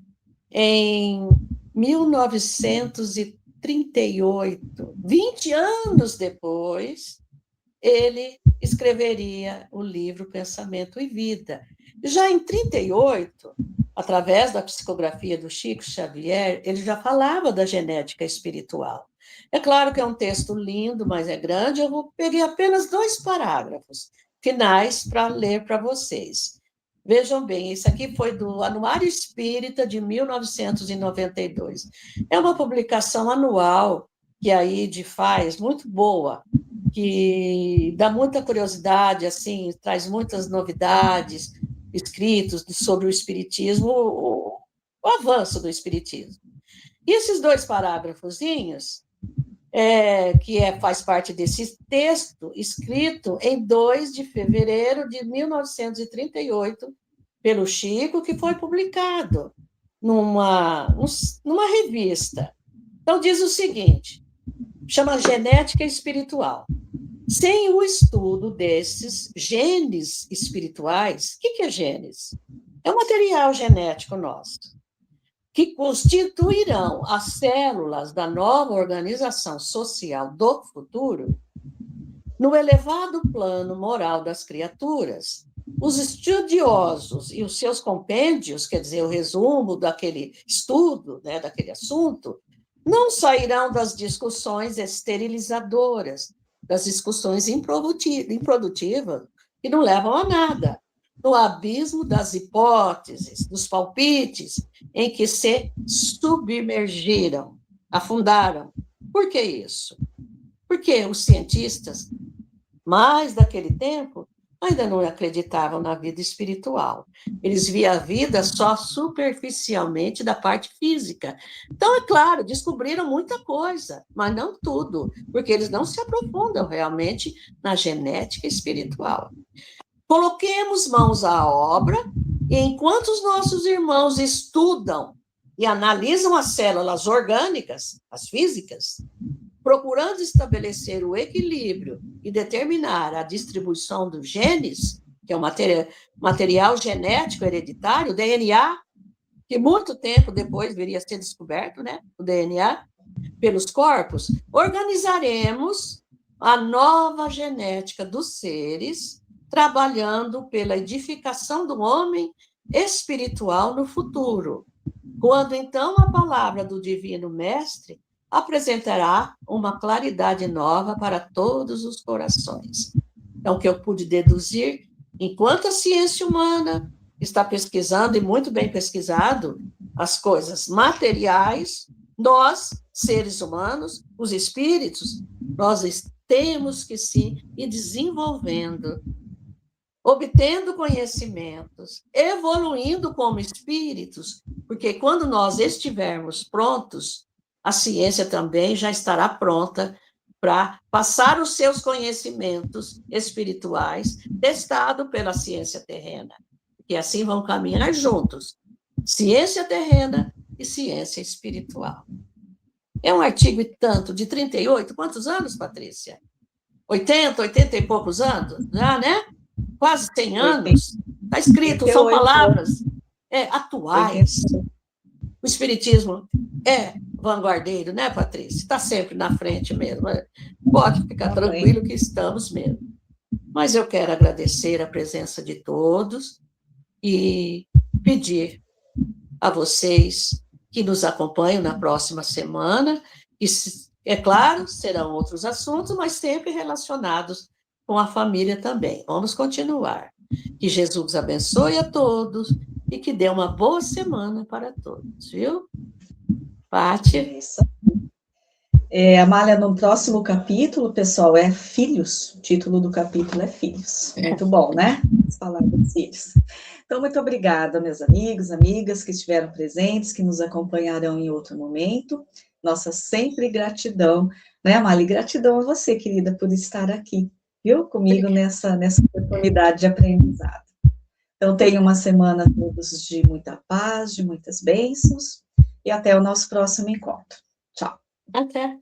em 1938, 20 anos depois, ele escreveria o livro Pensamento e Vida. Já em 38, através da psicografia do Chico Xavier, ele já falava da genética espiritual. É claro que é um texto lindo, mas é grande, eu peguei apenas 2 parágrafos finais para ler para vocês. Vejam bem, isso aqui foi do Anuário Espírita de 1992. É uma publicação anual que a IDE faz, muito boa, que dá muita curiosidade, assim, traz muitas novidades, escritos sobre o Espiritismo, o avanço do Espiritismo. E esses 2 parágrafozinhos, faz parte desse texto, escrito em 2 de fevereiro de 1938, pelo Chico, que foi publicado numa revista. Então, diz o seguinte, chama Genética Espiritual. Sem o estudo desses genes espirituais, o que é genes? É o material genético nosso, que constituirão as células da nova organização social do futuro, no elevado plano moral das criaturas, os estudiosos e os seus compêndios, quer dizer, o resumo daquele estudo, né, daquele assunto, não sairão das discussões esterilizadoras, das discussões improdutivas, que não levam a nada, no abismo das hipóteses, dos palpites, em que se submergiram, afundaram. Por que isso? Porque os cientistas, mais daquele tempo, ainda não acreditavam na vida espiritual. Eles viam a vida só superficialmente da parte física. Então, é claro, descobriram muita coisa, mas não tudo, porque eles não se aprofundam realmente na genética espiritual. Coloquemos mãos à obra, e enquanto os nossos irmãos estudam e analisam as células orgânicas, as físicas, procurando estabelecer o equilíbrio e determinar a distribuição dos genes, que é o material genético hereditário, o DNA, que muito tempo depois viria a ser descoberto, né, o DNA, pelos corpos, organizaremos a nova genética dos seres, trabalhando pela edificação do homem espiritual no futuro, quando então a palavra do Divino Mestre apresentará uma claridade nova para todos os corações. Então, o que eu pude deduzir, enquanto a ciência humana está pesquisando, e muito bem pesquisado, as coisas materiais, nós, seres humanos, os espíritos, nós temos que sim ir desenvolvendo, obtendo conhecimentos, evoluindo como espíritos, porque quando nós estivermos prontos, a ciência também já estará pronta para passar os seus conhecimentos espirituais, testado pela ciência terrena, que assim vão caminhar juntos, ciência terrena e ciência espiritual. É um artigo e tanto, de 38, quantos anos, Patrícia? 80 e poucos anos, já, né? Quase 100 anos. Está escrito, são palavras atuais. O Espiritismo é vanguardeiro, né, Patrícia? Está sempre na frente mesmo. Pode ficar tranquilo que estamos mesmo. Mas eu quero agradecer a presença de todos e pedir a vocês que nos acompanhem na próxima semana, e, é claro, serão outros assuntos, mas sempre relacionados com a família também. Vamos continuar. Que Jesus abençoe a todos e que dê uma boa semana para todos, viu? Pati? Amália, no próximo capítulo, pessoal, é Filhos. O título do capítulo é Filhos. Muito bom, né? Vamos falar dos filhos. Então, muito obrigada, meus amigos, amigas que estiveram presentes, que nos acompanharão em outro momento. Nossa sempre gratidão, né, Amália? Gratidão a você, querida, por estar aqui, viu? Comigo nessa oportunidade de aprendizado. Então, tenha uma semana todos de muita paz, de muitas bênçãos, e até o nosso próximo encontro. Tchau. Até.